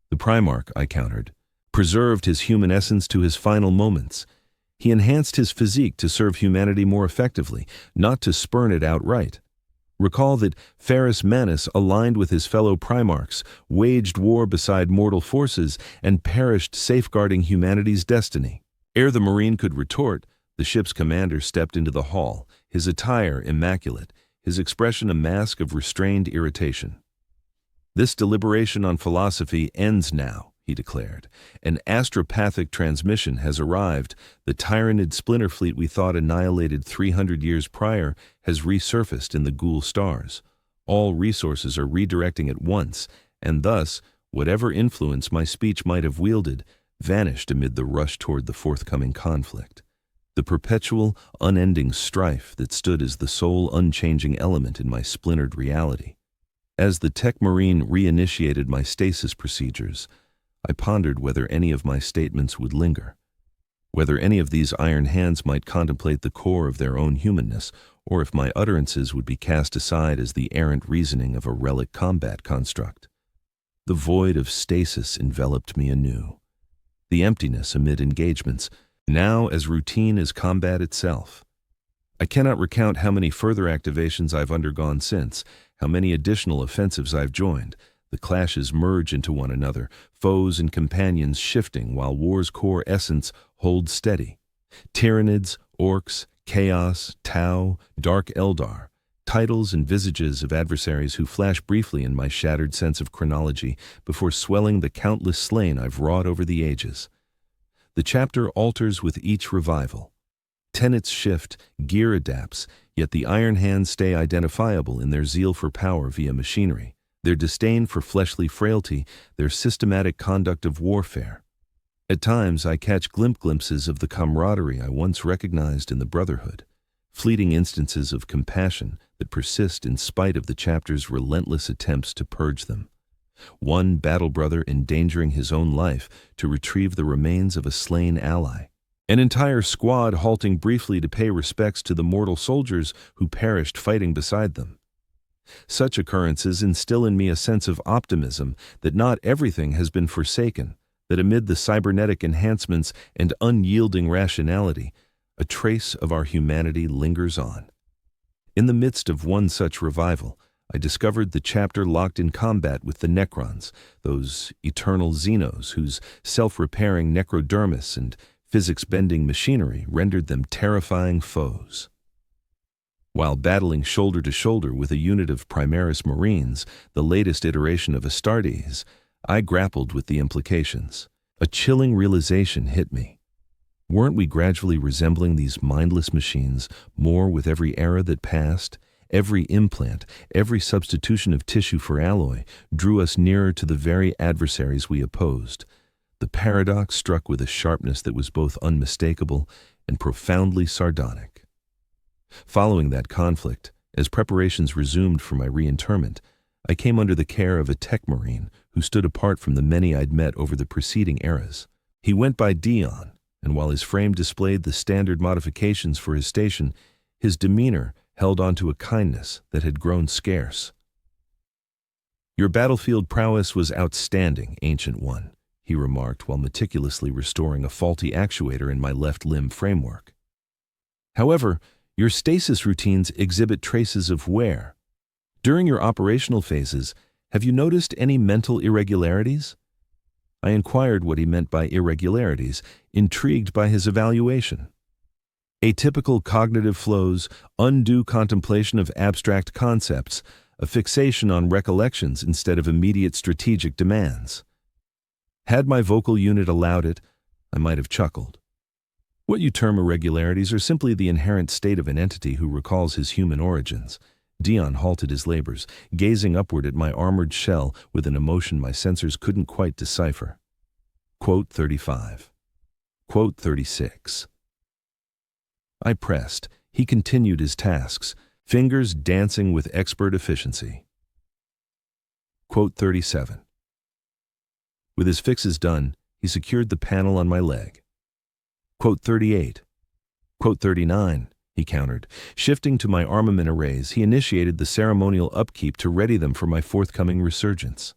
The Primarch, I countered, preserved his human essence to his final moments. He enhanced his physique to serve humanity more effectively, not to spurn it outright. Recall that Ferrus Manus aligned with his fellow Primarchs, waged war beside mortal forces, and perished safeguarding humanity's destiny." Ere the Marine could retort, the ship's commander stepped into the hall, his attire immaculate, his expression a mask of restrained irritation. "This deliberation on philosophy ends now," he declared. "An astropathic transmission has arrived. The tyrannid splinter fleet we thought annihilated 300 years prior has resurfaced in the Ghoul stars. All resources are redirecting at once, and thus, whatever influence my speech might have wielded, vanished amid the rush toward the forthcoming conflict. The perpetual, unending strife that stood as the sole unchanging element in my splintered reality. As the tech marine reinitiated my stasis procedures, I pondered whether any of my statements would linger, whether any of these iron hands might contemplate the core of their own humanness, or if my utterances would be cast aside as the errant reasoning of a relic combat construct. The void of stasis enveloped me anew. The emptiness amid engagements, now as routine as combat itself. I cannot recount how many further activations I've undergone since, how many additional offensives I've joined. The clashes merge into one another, foes and companions shifting while war's core essence holds steady. Tyrannids, orcs, chaos, Tau, Dark Eldar, titles and visages of adversaries who flash briefly in my shattered sense of chronology before swelling the countless slain I've wrought over the ages. The chapter alters with each revival. Tenets shift, gear adapts, yet the iron hands stay identifiable in their zeal for power via machinery, their disdain for fleshly frailty, their systematic conduct of warfare. At times I catch glimpses of the camaraderie I once recognized in the Brotherhood, fleeting instances of compassion that persist in spite of the chapter's relentless attempts to purge them. One battle brother endangering his own life to retrieve the remains of a slain ally. An entire squad halting briefly to pay respects to the mortal soldiers who perished fighting beside them. Such occurrences instill in me a sense of optimism that not everything has been forsaken, that amid the cybernetic enhancements and unyielding rationality, a trace of our humanity lingers on. In the midst of one such revival, I discovered the chapter locked in combat with the Necrons, those eternal Xenos whose self-repairing necrodermis and physics-bending machinery rendered them terrifying foes. While battling shoulder to shoulder with a unit of Primaris Marines, the latest iteration of Astartes, I grappled with the implications. A chilling realization hit me. Weren't we gradually resembling these mindless machines more with every era that passed? Every implant, every substitution of tissue for alloy drew us nearer to the very adversaries we opposed. The paradox struck with a sharpness that was both unmistakable and profoundly sardonic. Following that conflict, as preparations resumed for my reinterment, I came under the care of a tech marine who stood apart from the many I'd met over the preceding eras. He went by Dion, and while his frame displayed the standard modifications for his station, his demeanor held on to a kindness that had grown scarce. "Your battlefield prowess was outstanding, Ancient One," he remarked while meticulously restoring a faulty actuator in my left limb framework. "However, your stasis routines exhibit traces of wear. During your operational phases, have you noticed any mental irregularities?" I inquired what he meant by irregularities, intrigued by his evaluation. "Atypical cognitive flows, undue contemplation of abstract concepts, a fixation on recollections instead of immediate strategic demands." Had my vocal unit allowed it, I might have chuckled. What you term irregularities are simply the inherent state of an entity who recalls his human origins. Dion halted his labors, gazing upward at my armored shell with an emotion my sensors couldn't quite decipher. Quote 35. Quote 36. I pressed. He continued his tasks, fingers dancing with expert efficiency. Quote 37. With his fixes done, he secured the panel on my leg. Quote 38. Quote 39, he countered. Shifting to my armament arrays, he initiated the ceremonial upkeep to ready them for my forthcoming resurgence.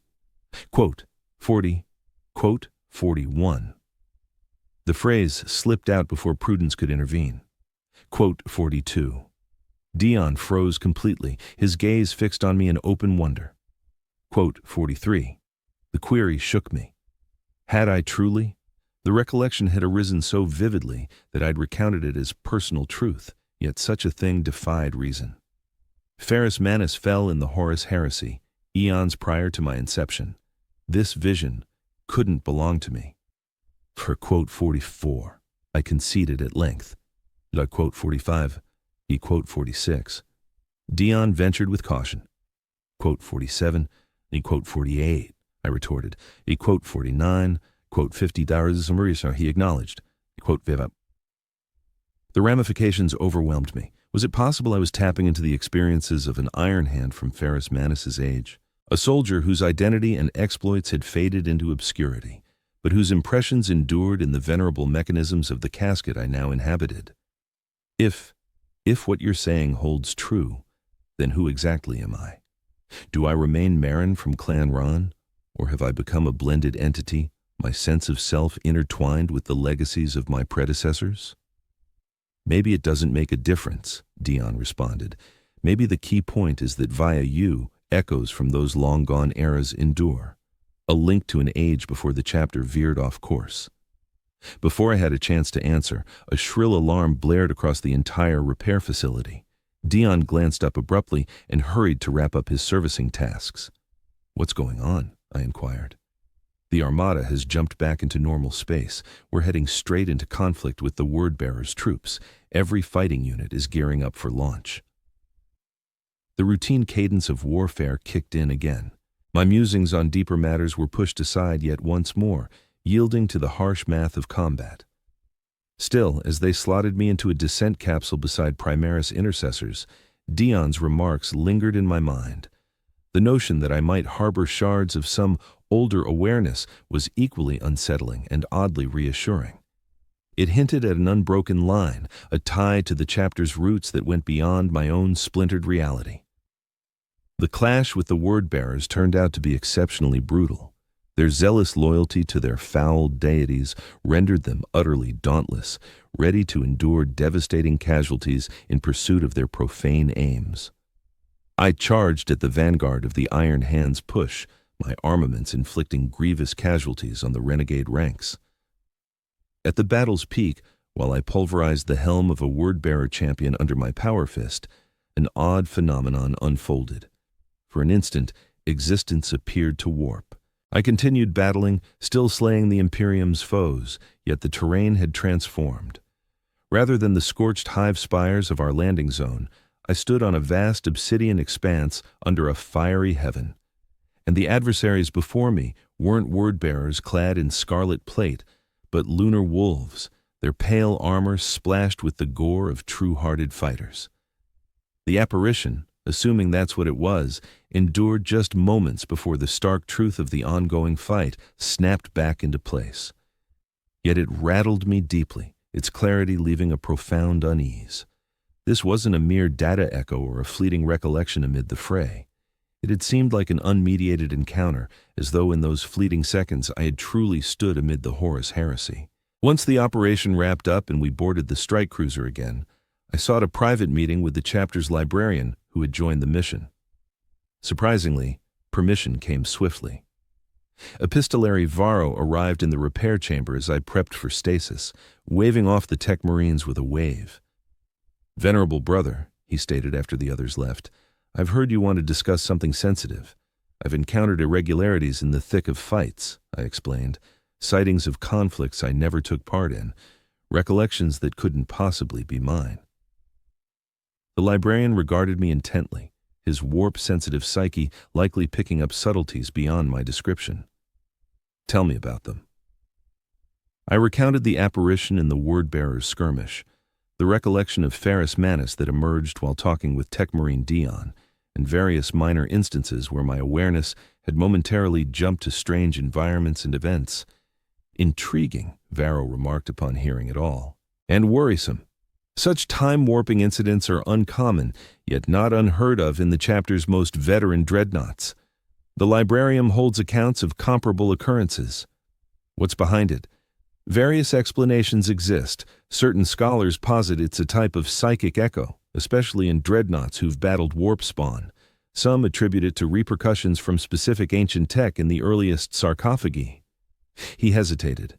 Quote 40. Quote 41. The phrase slipped out before prudence could intervene. Quote 42. Dion froze completely, his gaze fixed on me in open wonder. Quote 43. The query shook me. Had I truly? The recollection had arisen so vividly that I'd recounted it as personal truth, yet such a thing defied reason. Ferrus Manus fell in the Horus heresy, eons prior to my inception. This vision couldn't belong to me. For quote 44, I conceded at length. La quote 45, he quote 46. Dion ventured with caution. Quote 47, he quote 48, I retorted. He quote 49, quote 50 $, he acknowledged. Quote viva. The ramifications overwhelmed me. Was it possible I was tapping into the experiences of an Iron Hand from Ferrus Manus's age? A soldier whose identity and exploits had faded into obscurity, but whose impressions endured in the venerable mechanisms of the casket I now inhabited. If what you're saying holds true, then who exactly am I? Do I remain Marin from Clan Ron, or have I become a blended entity, my sense of self intertwined with the legacies of my predecessors? Maybe it doesn't make a difference, Dion responded. Maybe the key point is that via you, echoes from those long-gone eras endure, a link to an age before the chapter veered off course. Before I had a chance to answer, a shrill alarm blared across the entire repair facility. Dion glanced up abruptly and hurried to wrap up his servicing tasks. What's going on? I inquired. The Armada has jumped back into normal space. We're heading straight into conflict with the Word-Bearer's troops. Every fighting unit is gearing up for launch. The routine cadence of warfare kicked in again. My musings on deeper matters were pushed aside yet once more, yielding to the harsh math of combat. Still, as they slotted me into a descent capsule beside Primaris intercessors, Dion's remarks lingered in my mind. The notion that I might harbor shards of some older awareness was equally unsettling and oddly reassuring. It hinted at an unbroken line, a tie to the chapter's roots that went beyond my own splintered reality. The clash with the Word-Bearers turned out to be exceptionally brutal. Their zealous loyalty to their foul deities rendered them utterly dauntless, ready to endure devastating casualties in pursuit of their profane aims. I charged at the vanguard of the Iron Hand's push, my armaments inflicting grievous casualties on the renegade ranks. At the battle's peak, while I pulverized the helm of a Word-Bearer champion under my power fist, an odd phenomenon unfolded. For an instant, existence appeared to warp. I continued battling, still slaying the Imperium's foes, yet the terrain had transformed. Rather than the scorched hive spires of our landing zone, I stood on a vast obsidian expanse under a fiery heaven. And the adversaries before me weren't Word-Bearers clad in scarlet plate, but lunar wolves, their pale armor splashed with the gore of true-hearted fighters. The apparition, assuming that's what it was, endured just moments before the stark truth of the ongoing fight snapped back into place. Yet it rattled me deeply, its clarity leaving a profound unease. This wasn't a mere data echo or a fleeting recollection amid the fray. It had seemed like an unmediated encounter, as though in those fleeting seconds I had truly stood amid the Horus heresy. Once the operation wrapped up and we boarded the strike cruiser again, I sought a private meeting with the chapter's librarian who had joined the mission. Surprisingly, permission came swiftly. Epistolary Varro arrived in the repair chamber as I prepped for stasis, waving off the tech marines with a wave. "Venerable brother," he stated after the others left, "I've heard you want to discuss something sensitive. I've encountered irregularities in the thick of fights," I explained, sightings of conflicts I never took part in, recollections that couldn't possibly be mine. The librarian regarded me intently, his warp-sensitive psyche likely picking up subtleties beyond my description. Tell me about them. I recounted the apparition in the word-bearer's skirmish, the recollection of Ferrus Manus that emerged while talking with Techmarine Dion, and various minor instances where my awareness had momentarily jumped to strange environments and events. Intriguing, Varro remarked upon hearing it all. And worrisome. Such time-warping incidents are uncommon, yet not unheard of in the chapter's most veteran dreadnoughts. The librarium holds accounts of comparable occurrences. What's behind it? Various explanations exist. Certain scholars posit it's a type of psychic echo, especially in dreadnoughts who've battled warp spawn. Some attribute it to repercussions from specific ancient tech in the earliest sarcophagi. He hesitated.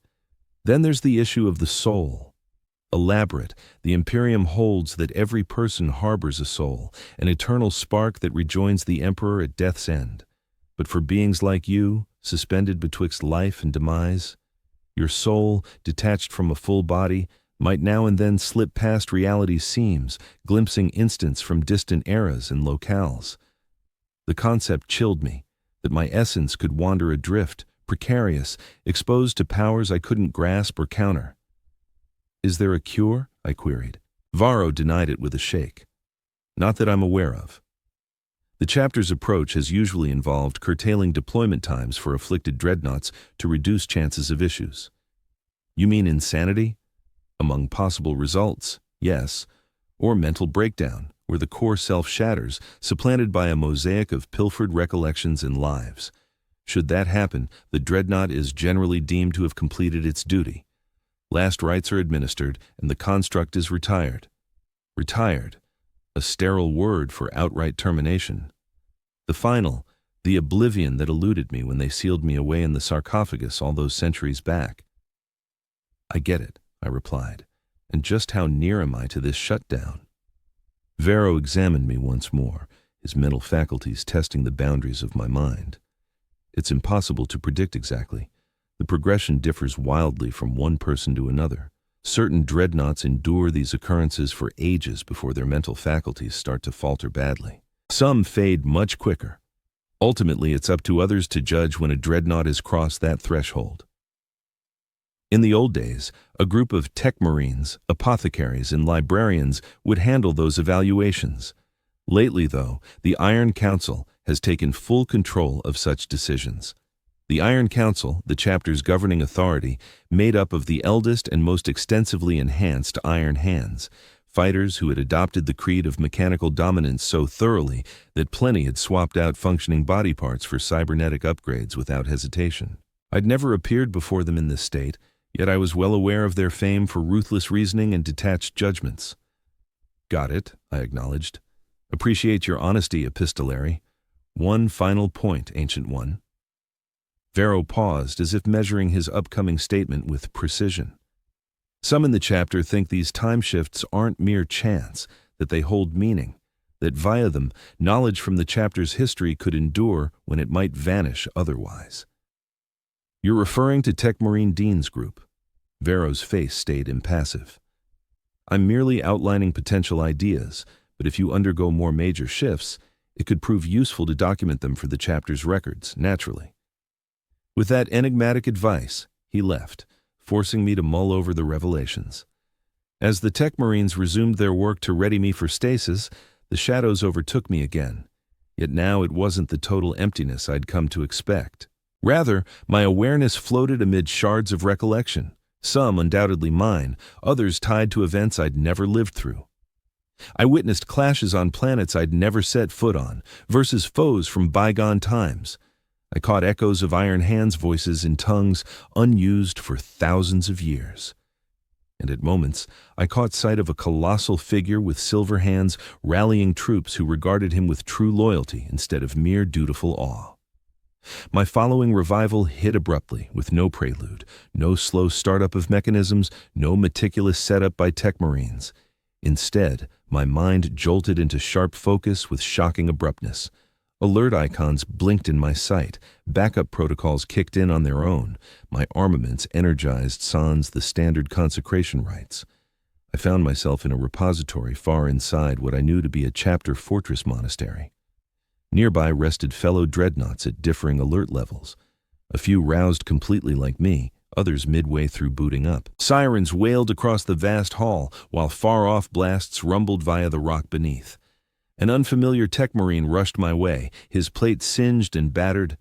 Then there's the issue of the soul. Elaborate, the Imperium holds that every person harbors a soul, an eternal spark that rejoins the Emperor at death's end. But for beings like you, suspended betwixt life and demise, your soul, detached from a full body, might now and then slip past reality's seams, glimpsing instants from distant eras and locales. The concept chilled me, that my essence could wander adrift, precarious, exposed to powers I couldn't grasp or counter. Is there a cure? I queried. Varro denied it with a shake. Not that I'm aware of. The chapter's approach has usually involved curtailing deployment times for afflicted dreadnoughts to reduce chances of issues. You mean insanity? Among possible results, yes, or mental breakdown, where the core self shatters, supplanted by a mosaic of pilfered recollections and lives. Should that happen, the dreadnought is generally deemed to have completed its duty. Last rites are administered, and the construct is retired. Retired, a sterile word for outright termination. The final, the oblivion that eluded me when they sealed me away in the sarcophagus all those centuries back. I get it, I replied, and just how near am I to this shutdown? Varro examined me once more, his mental faculties testing the boundaries of my mind. It's impossible to predict exactly. The progression differs wildly from one person to another. Certain dreadnoughts endure these occurrences for ages before their mental faculties start to falter badly. Some fade much quicker. Ultimately, it's up to others to judge when a dreadnought has crossed that threshold. In the old days, a group of tech marines, apothecaries, and librarians would handle those evaluations. Lately, though, the Iron Council has taken full control of such decisions. The Iron Council, the chapter's governing authority, made up of the eldest and most extensively enhanced Iron Hands, fighters who had adopted the creed of mechanical dominance so thoroughly that plenty had swapped out functioning body parts for cybernetic upgrades without hesitation. I'd never appeared before them in this state, yet I was well aware of their fame for ruthless reasoning and detached judgments. Got it, I acknowledged. Appreciate your honesty, epistolary. One final point, Ancient One. Varro paused as if measuring his upcoming statement with precision. Some in the chapter think these time shifts aren't mere chance, that they hold meaning, that via them, knowledge from the chapter's history could endure when it might vanish otherwise. You're referring to Techmarine Dean's group. Varro's face stayed impassive. I'm merely outlining potential ideas, but if you undergo more major shifts, it could prove useful to document them for the chapter's records, naturally. With that enigmatic advice, he left, forcing me to mull over the revelations. As the Tech Marines resumed their work to ready me for stasis, the shadows overtook me again. Yet now it wasn't the total emptiness I'd come to expect. Rather, my awareness floated amid shards of recollection, some undoubtedly mine, others tied to events I'd never lived through. I witnessed clashes on planets I'd never set foot on, versus foes from bygone times. I caught echoes of Iron Hands' voices in tongues unused for thousands of years. And at moments, I caught sight of a colossal figure with silver hands rallying troops who regarded him with true loyalty instead of mere dutiful awe. My following revival hit abruptly, with no prelude, no slow startup of mechanisms, no meticulous setup by Tech Marines. Instead, my mind jolted into sharp focus with shocking abruptness. Alert icons blinked in my sight, backup protocols kicked in on their own, my armaments energized sans the standard consecration rites. I found myself in a repository far inside what I knew to be a chapter fortress monastery. Nearby rested fellow dreadnoughts at differing alert levels. A few roused completely like me, others midway through booting up. Sirens wailed across the vast hall, while far-off blasts rumbled via the rock beneath. An unfamiliar tech marine rushed my way, his plate singed and battered.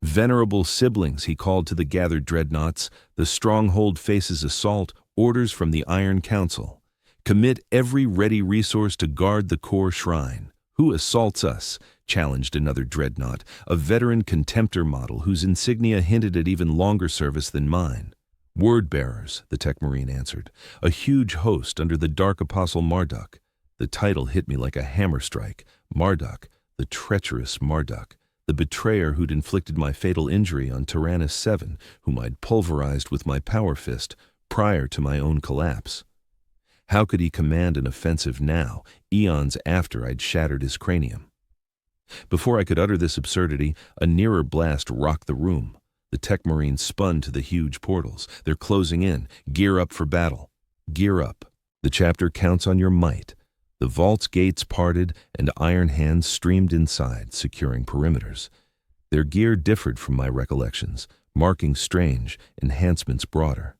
"Venerable siblings," he called to the gathered dreadnoughts, "the stronghold faces assault, orders from the Iron Council. Commit every ready resource to guard the core shrine." "Who assaults us?" challenged another dreadnought, a veteran contemptor model whose insignia hinted at even longer service than mine. "Word-bearers," the tech marine answered, "a huge host under the dark apostle Marduk." The title hit me like a hammer strike. Marduk, the treacherous Marduk, the betrayer who'd inflicted my fatal injury on Tyrannus 7, whom I'd pulverized with my power fist prior to my own collapse. How could he command an offensive now, eons after I'd shattered his cranium? Before I could utter this absurdity, a nearer blast rocked the room. The tech marines spun to the huge portals. They're closing in. Gear up for battle. Gear up. The chapter counts on your might. The vault's gates parted, and iron hands streamed inside, securing perimeters. Their gear differed from my recollections, markings strange, enhancements broader.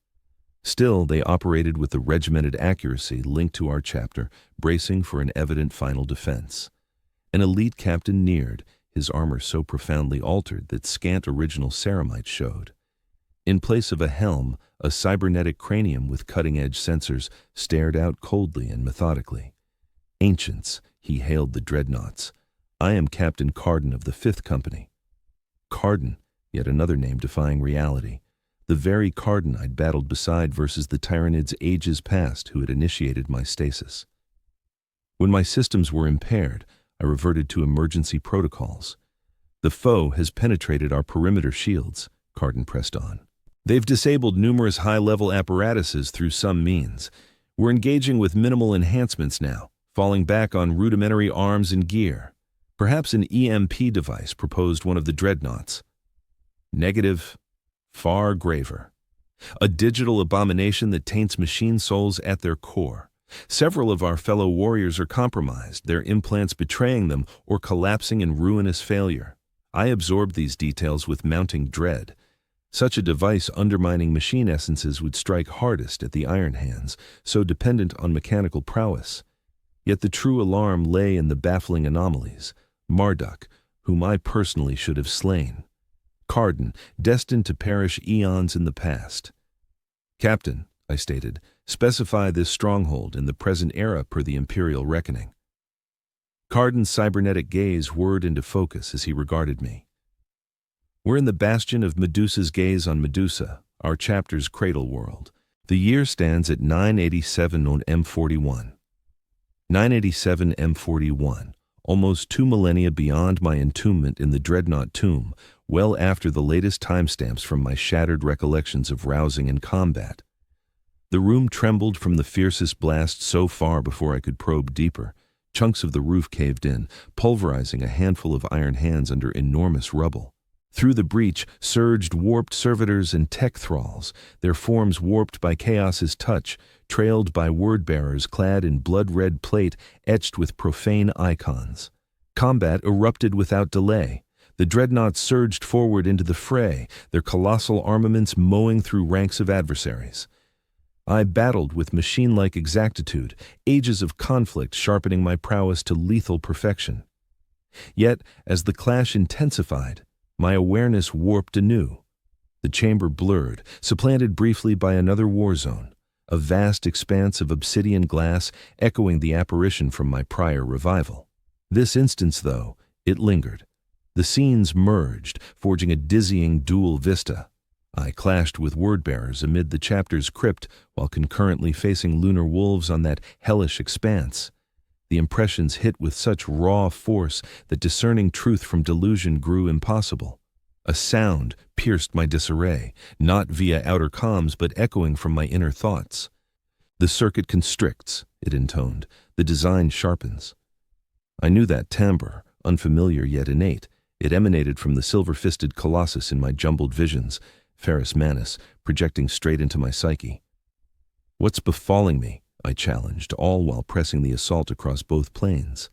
Still, they operated with the regimented accuracy linked to our chapter, bracing for an evident final defense. An elite captain neared, his armor so profoundly altered that scant original ceramite showed. In place of a helm, a cybernetic cranium with cutting-edge sensors stared out coldly and methodically. "Ancients," he hailed the dreadnoughts. "I am Captain Carden of the 5th Company." Carden, yet another name defying reality. The very Carden I'd battled beside versus the Tyranids ages past who had initiated my stasis. When my systems were impaired, I reverted to emergency protocols. "The foe has penetrated our perimeter shields," Carden pressed on. "They've disabled numerous high-level apparatuses through some means. We're engaging with minimal enhancements now, falling back on rudimentary arms and gear. Perhaps an EMP device," proposed one of the dreadnoughts. "Negative. Far graver. A digital abomination that taints machine souls at their core. Several of our fellow warriors are compromised, their implants betraying them or collapsing in ruinous failure. I absorbed these details with mounting dread. Such a device undermining machine essences would strike hardest at the Iron Hands, so dependent on mechanical prowess. Yet the true alarm lay in the baffling anomalies. Marduk, whom I personally should have slain. Carden, destined to perish eons in the past. "Captain," I stated, "specify this stronghold in the present era per the Imperial reckoning." Carden's cybernetic gaze whirred into focus as he regarded me. "We're in the bastion of Medusa's gaze on Medusa, our chapter's cradle world. The year stands at 987 on M41. 987 M41, almost 2 millennia beyond my entombment in the Dreadnought tomb, well after the latest timestamps from my shattered recollections of rousing and combat. The room trembled from the fiercest blast so far before I could probe deeper. Chunks of the roof caved in, pulverizing a handful of Iron Hands under enormous rubble. Through the breach surged warped servitors and tech thralls, their forms warped by chaos's touch, trailed by word-bearers clad in blood-red plate etched with profane icons. Combat erupted without delay. The dreadnoughts surged forward into the fray, their colossal armaments mowing through ranks of adversaries. I battled with machine-like exactitude, ages of conflict sharpening my prowess to lethal perfection. Yet, as the clash intensified, my awareness warped anew. The chamber blurred, supplanted briefly by another war zone, a vast expanse of obsidian glass echoing the apparition from my prior revival. This instance, though, it lingered. The scenes merged, forging a dizzying dual vista. I clashed with word-bearers amid the chapter's crypt while concurrently facing lunar wolves on that hellish expanse. The impressions hit with such raw force that discerning truth from delusion grew impossible. A sound pierced my disarray, not via outer comms but echoing from my inner thoughts. "The circuit constricts," it intoned. "The design sharpens." I knew that timbre, unfamiliar yet innate. It emanated from the silver-fisted colossus in my jumbled visions, Ferrus Manus, projecting straight into my psyche. "What's befalling me?" I challenged, all while pressing the assault across both planes.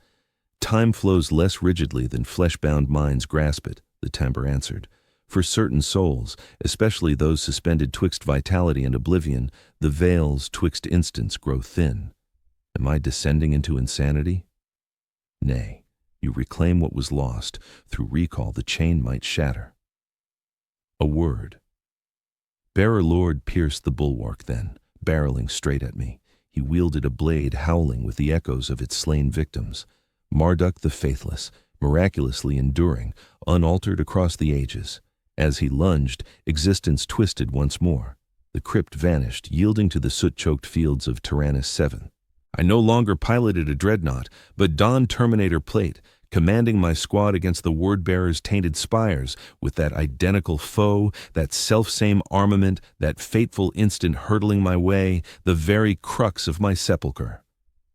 Time flows less rigidly than flesh-bound minds grasp it, the timbre answered. For certain souls, especially those suspended twixt vitality and oblivion, the veils twixt instants grow thin. Am I descending into insanity? Nay, you reclaim what was lost. Through recall the chain might shatter. A word. Bearer Lord pierced the bulwark then, barreling straight at me. He wielded a blade howling with the echoes of its slain victims. Marduk the Faithless, miraculously enduring, unaltered across the ages. As he lunged, existence twisted once more. The crypt vanished, yielding to the soot-choked fields of Tyrannus VII. I no longer piloted a dreadnought, but donned Terminator plate, commanding my squad against the word-bearer's tainted spires, with that identical foe, that self-same armament, that fateful instant hurtling my way, the very crux of my sepulchre.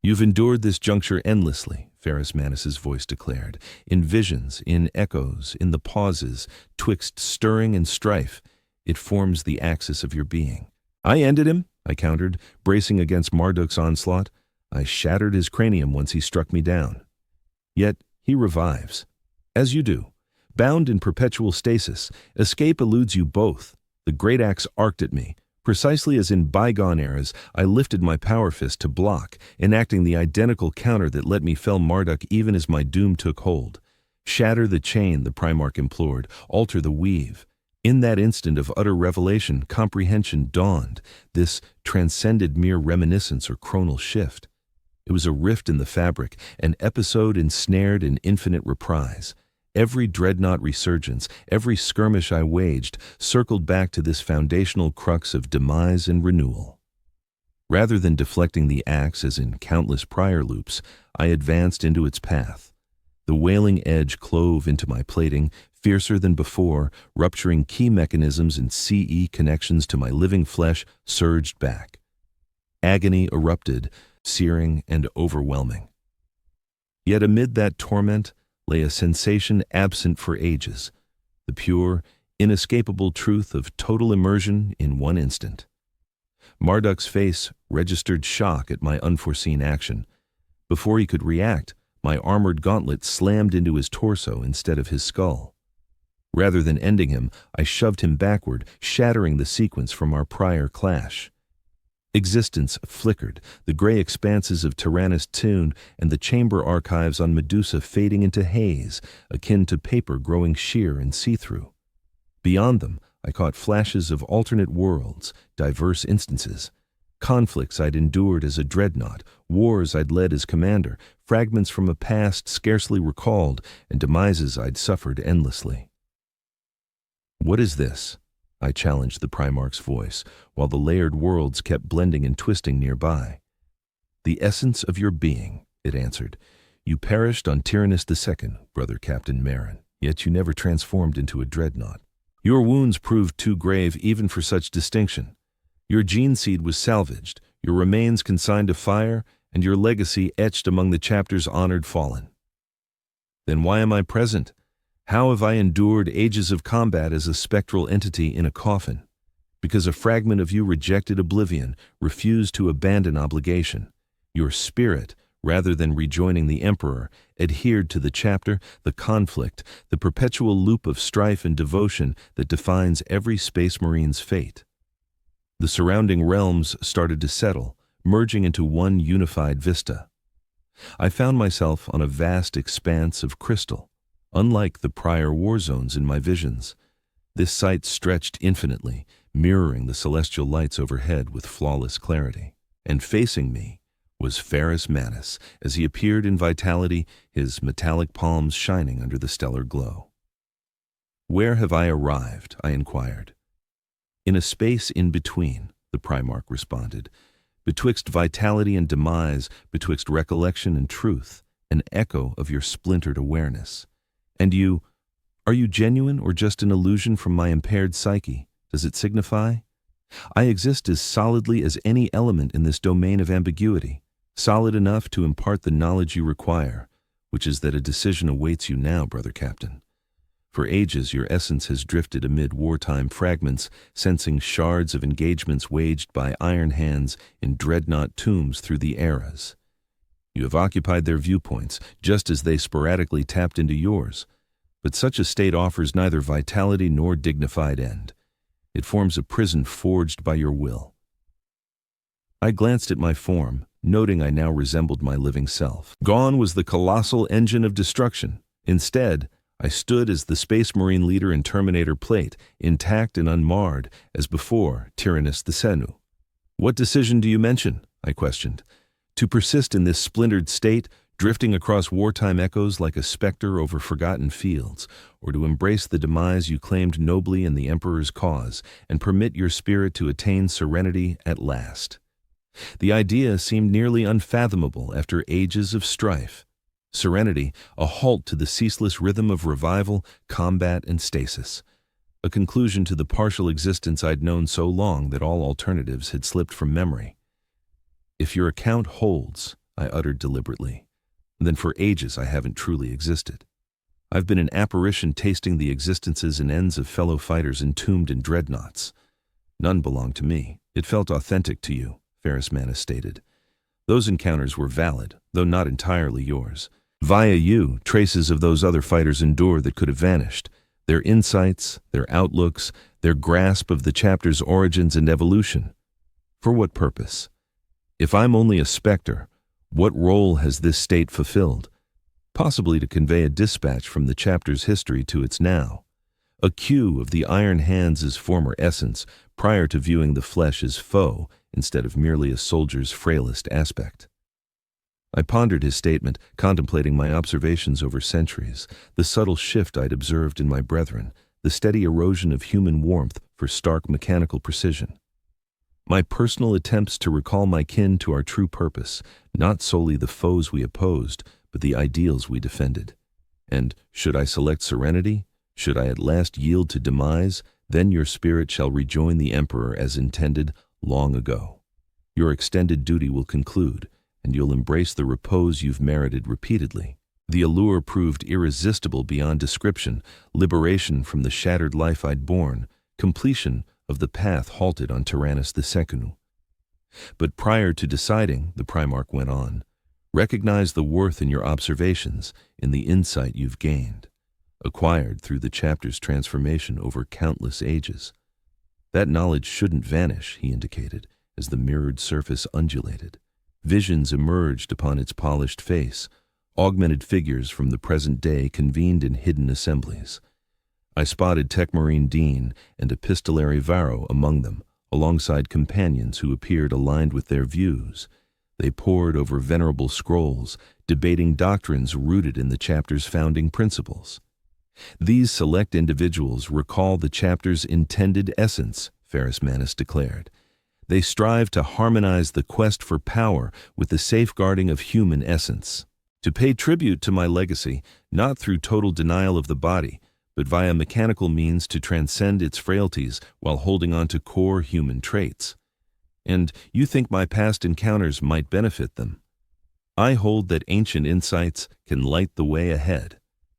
You've endured this juncture endlessly, Ferrus Manus's voice declared, in visions, in echoes, in the pauses, twixt stirring and strife. It forms the axis of your being. I ended him, I countered, bracing against Marduk's onslaught. I shattered his cranium once he struck me down. Yet he revives. As you do. Bound in perpetual stasis, escape eludes you both. The great axe arced at me. Precisely as in bygone eras, I lifted my power fist to block, enacting the identical counter that let me fell Marduk even as my doom took hold. Shatter the chain, the Primarch implored. Alter the weave. In that instant of utter revelation, comprehension dawned. This transcended mere reminiscence or chronal shift. It was a rift in the fabric, an episode ensnared in infinite reprise. Every dreadnought resurgence, every skirmish I waged, circled back to this foundational crux of demise and renewal. Rather than deflecting the axe as in countless prior loops, I advanced into its path. The wailing edge clove into my plating, fiercer than before, rupturing key mechanisms and CE connections to my living flesh surged back. Agony erupted, searing and overwhelming. Yet amid that torment lay a sensation absent for ages, the pure, inescapable truth of total immersion in one instant. Marduk's face registered shock at my unforeseen action. Before he could react, my armored gauntlet slammed into his torso instead of his skull. Rather than ending him, I shoved him backward, shattering the sequence from our prior clash. Existence flickered, the gray expanses of Tyrannus tuned, and the chamber archives on Medusa fading into haze, akin to paper growing sheer and see-through. Beyond them, I caught flashes of alternate worlds, diverse instances. Conflicts I'd endured as a dreadnought, wars I'd led as commander, fragments from a past scarcely recalled, and demises I'd suffered endlessly. What is this? I challenged the Primarch's voice, while the layered worlds kept blending and twisting nearby. The essence of your being, it answered. You perished on Tyrannus II, brother Captain Marin, yet you never transformed into a dreadnought. Your wounds proved too grave even for such distinction. Your gene seed was salvaged, your remains consigned to fire, and your legacy etched among the chapter's honored fallen. Then why am I present? How have I endured ages of combat as a spectral entity in a coffin? Because a fragment of you rejected oblivion, refused to abandon obligation. Your spirit, rather than rejoining the Emperor, adhered to the chapter, the conflict, the perpetual loop of strife and devotion that defines every Space Marine's fate. The surrounding realms started to settle, merging into one unified vista. I found myself on a vast expanse of crystal. Unlike the prior war zones in my visions, this site stretched infinitely, mirroring the celestial lights overhead with flawless clarity. And facing me was Ferrus Manus, as he appeared in vitality, his metallic palms shining under the stellar glow. Where have I arrived? I inquired. In a space in between, the Primarch responded, betwixt vitality and demise, betwixt recollection and truth, an echo of your splintered awareness. And you, are you genuine or just an illusion from my impaired psyche? Does it signify? I exist as solidly as any element in this domain of ambiguity, solid enough to impart the knowledge you require, which is that a decision awaits you now, brother Captain. For ages your essence has drifted amid wartime fragments, sensing shards of engagements waged by iron hands in dreadnought tombs through the eras. You have occupied their viewpoints, just as they sporadically tapped into yours. But such a state offers neither vitality nor dignified end. It forms a prison forged by your will. I glanced at my form, noting I now resembled my living self. Gone was the colossal engine of destruction. Instead, I stood as the Space Marine leader in Terminator Plate, intact and unmarred, as before Tyrannus the Senu. "What decision do you mention?" I questioned. "To persist in this splintered state, drifting across wartime echoes like a specter over forgotten fields, or to embrace the demise you claimed nobly in the Emperor's cause, and permit your spirit to attain serenity at last?" The idea seemed nearly unfathomable after ages of strife. Serenity, a halt to the ceaseless rhythm of revival, combat, and stasis. A conclusion to the partial existence I'd known so long that all alternatives had slipped from memory. "If your account holds," I uttered deliberately, "then for ages I haven't truly existed. I've been an apparition tasting the existences and ends of fellow fighters entombed in dreadnoughts. None belonged to me. It felt authentic to you," Ferrus Manus stated. "Those encounters were valid, though not entirely yours. Via you, traces of those other fighters endure that could have vanished. Their insights, their outlooks, their grasp of the chapter's origins and evolution. For what purpose? If I'm only a specter, what role has this state fulfilled? Possibly to convey a dispatch from the chapter's history to its now. A cue of the Iron Hands' former essence, prior to viewing the flesh as foe instead of merely a soldier's frailest aspect." I pondered his statement, contemplating my observations over centuries, the subtle shift I'd observed in my brethren, the steady erosion of human warmth for stark mechanical precision. My personal attempts to recall my kin to our true purpose, not solely the foes we opposed, but the ideals we defended. And should I select serenity, should I at last yield to demise, then your spirit shall rejoin the Emperor as intended long ago. Your extended duty will conclude, and you'll embrace the repose you've merited repeatedly. The allure proved irresistible beyond description, liberation from the shattered life I'd borne, completion of the path halted on Tyrannus the Second. But prior to deciding, the Primarch went on, recognize the worth in your observations, in the insight you've gained, acquired through the chapter's transformation over countless ages. That knowledge shouldn't vanish, he indicated, as the mirrored surface undulated. Visions emerged upon its polished face, augmented figures from the present day convened in hidden assemblies. I spotted Techmarine Dean and Epistolary Varro among them, alongside companions who appeared aligned with their views. They pored over venerable scrolls, debating doctrines rooted in the chapter's founding principles. These select individuals recall the chapter's intended essence, Ferrus Manus declared. They strive to harmonize the quest for power with the safeguarding of human essence. To pay tribute to my legacy, not through total denial of the body, but via mechanical means to transcend its frailties while holding on to core human traits. And you think my past encounters might benefit them? I hold that ancient insights can light the way ahead,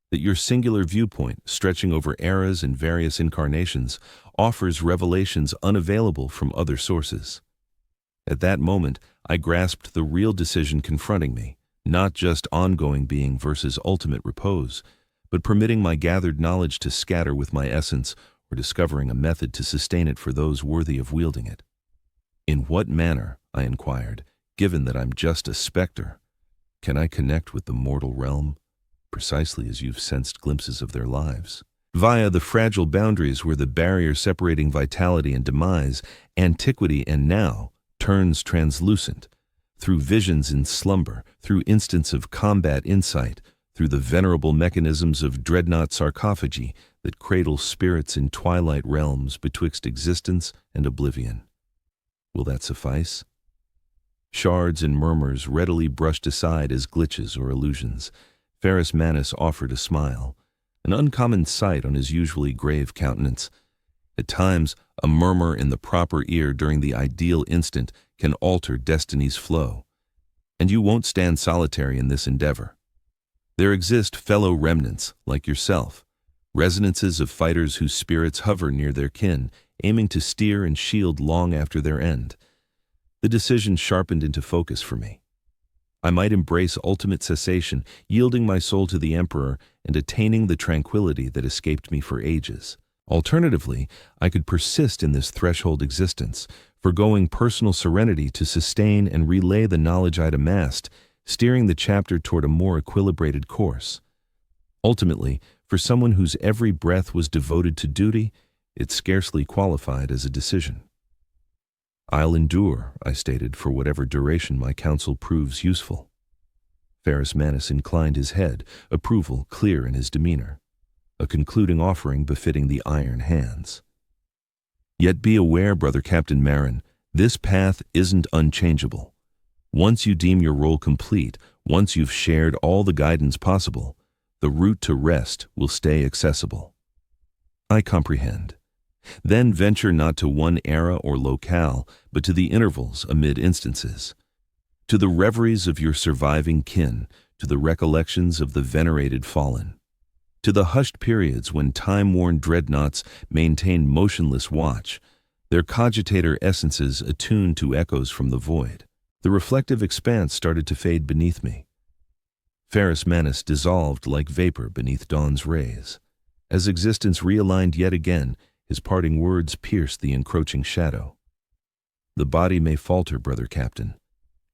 that your singular viewpoint, stretching over eras and various incarnations, offers revelations unavailable from other sources. At that moment, I grasped the real decision confronting me, not just ongoing being versus ultimate repose, but permitting my gathered knowledge to scatter with my essence or discovering a method to sustain it for those worthy of wielding it. In what manner, I inquired, given that I'm just a specter, can I connect with the mortal realm, precisely as you've sensed glimpses of their lives? Via the fragile boundaries where the barrier separating vitality and demise, antiquity and now, turns translucent, through visions in slumber, through instants of combat insight, through the venerable mechanisms of Dreadnought sarcophagi that cradle spirits in twilight realms betwixt existence and oblivion. Will that suffice? Shards and murmurs readily brushed aside as glitches or illusions. Ferrus Manus offered a smile, an uncommon sight on his usually grave countenance. At times, a murmur in the proper ear during the ideal instant can alter destiny's flow. And you won't stand solitary in this endeavor. There exist fellow remnants, like yourself, resonances of fighters whose spirits hover near their kin, aiming to steer and shield long after their end. The decision sharpened into focus for me. I might embrace ultimate cessation, yielding my soul to the Emperor and attaining the tranquility that escaped me for ages. Alternatively, I could persist in this threshold existence, forgoing personal serenity to sustain and relay the knowledge I'd amassed, steering the chapter toward a more equilibrated course. Ultimately, for someone whose every breath was devoted to duty, it scarcely qualified as a decision. "I'll endure," I stated, "for whatever duration my counsel proves useful." Ferrus Manus inclined his head, approval clear in his demeanor, a concluding offering befitting the iron hands. "Yet be aware, Brother Captain Marin, this path isn't unchangeable. Once you deem your role complete, once you've shared all the guidance possible, the route to rest will stay accessible." "I comprehend. Then venture not to one era or locale, but to the intervals amid instances, to the reveries of your surviving kin, to the recollections of the venerated fallen, to the hushed periods when time-worn dreadnoughts maintain motionless watch, their cogitator essences attuned to echoes from the void." The reflective expanse started to fade beneath me. Ferrus Manus dissolved like vapor beneath dawn's rays. As existence realigned yet again, his parting words pierced the encroaching shadow. "The body may falter, Brother Captain,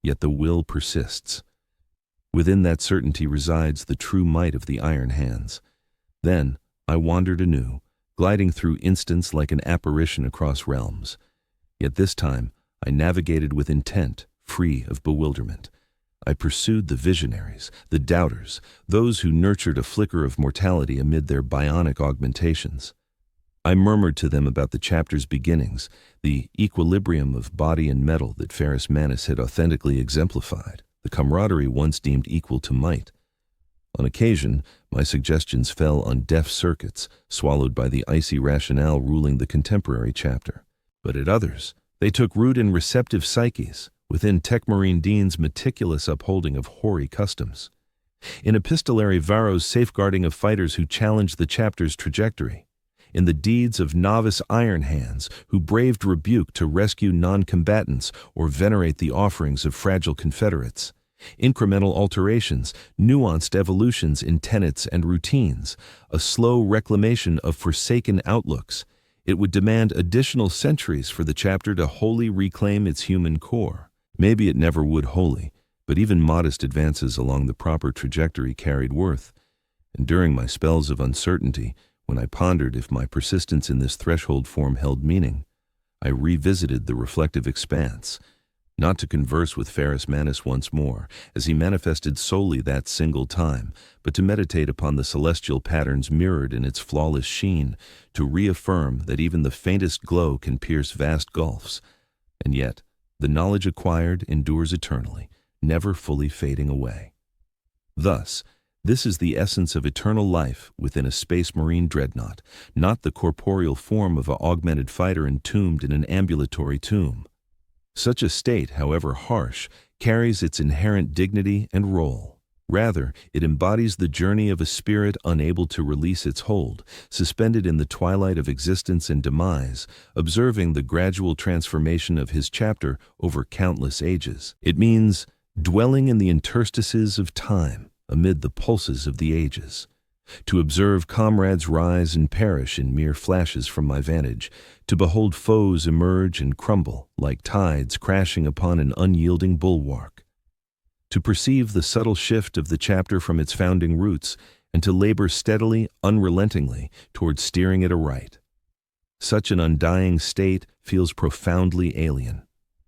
yet the will persists. Within that certainty resides the true might of the iron hands." Then I wandered anew, gliding through instants like an apparition across realms. Yet this time I navigated with intent, free of bewilderment. I pursued the visionaries, the doubters, those who nurtured a flicker of mortality amid their bionic augmentations. I murmured to them about the chapter's beginnings, the equilibrium of body and metal that Ferrus Manus had authentically exemplified, the camaraderie once deemed equal to might. On occasion, my suggestions fell on deaf circuits, swallowed by the icy rationale ruling the contemporary chapter. But at others, they took root in receptive psyches, within Techmarine Dean's meticulous upholding of hoary customs, in epistolary Varro's safeguarding of fighters who challenged the chapter's trajectory, in the deeds of novice iron hands who braved rebuke to rescue non-combatants or venerate the offerings of fragile confederates, incremental alterations, nuanced evolutions in tenets and routines, a slow reclamation of forsaken outlooks. It would demand additional centuries for the chapter to wholly reclaim its human core. Maybe it never would wholly, but even modest advances along the proper trajectory carried worth. And during my spells of uncertainty, when I pondered if my persistence in this threshold form held meaning, I revisited the reflective expanse, not to converse with Ferrus Manus once more, as he manifested solely that single time, but to meditate upon the celestial patterns mirrored in its flawless sheen, to reaffirm that even the faintest glow can pierce vast gulfs. And yet, the knowledge acquired endures eternally, never fully fading away. Thus, this is the essence of eternal life within a space marine dreadnought, not the corporeal form of an augmented fighter entombed in an ambulatory tomb. Such a state, however harsh, carries its inherent dignity and role. Rather, it embodies the journey of a spirit unable to release its hold, suspended in the twilight of existence and demise, observing the gradual transformation of his chapter over countless ages. It means dwelling in the interstices of time, amid the pulses of the ages, to observe comrades rise and perish in mere flashes from my vantage, to behold foes emerge and crumble like tides crashing upon an unyielding bulwark, to perceive the subtle shift of the chapter from its founding roots, and to labor steadily, unrelentingly, toward steering it aright. Such an undying state feels profoundly alien.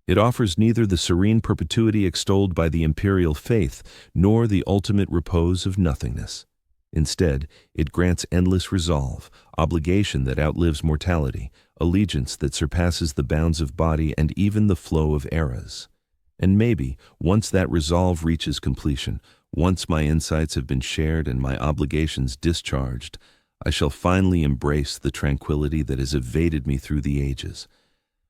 It offers neither the serene perpetuity extolled by the imperial faith, nor the ultimate repose of nothingness. Instead, it grants endless resolve, obligation that outlives mortality, allegiance that surpasses the bounds of body and even the flow of eras. And maybe, once that resolve reaches completion, once my insights have been shared and my obligations discharged, I shall finally embrace the tranquility that has evaded me through the ages.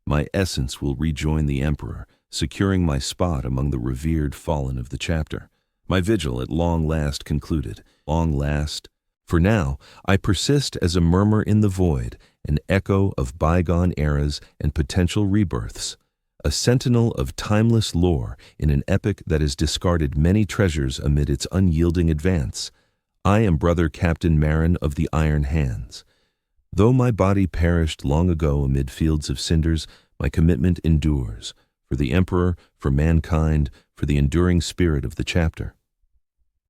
My essence will rejoin the Emperor, securing my spot among the revered fallen of the chapter. My vigil at long last concluded. Long last. For now, I persist as a murmur in the void, an echo of bygone eras and potential rebirths. a sentinel of timeless lore in an epic that has discarded many treasures amid its unyielding advance. I am Brother Captain Marin of the Iron Hands. Though my body perished long ago amid fields of cinders, my commitment endures, for the Emperor, for mankind, for the enduring spirit of the chapter.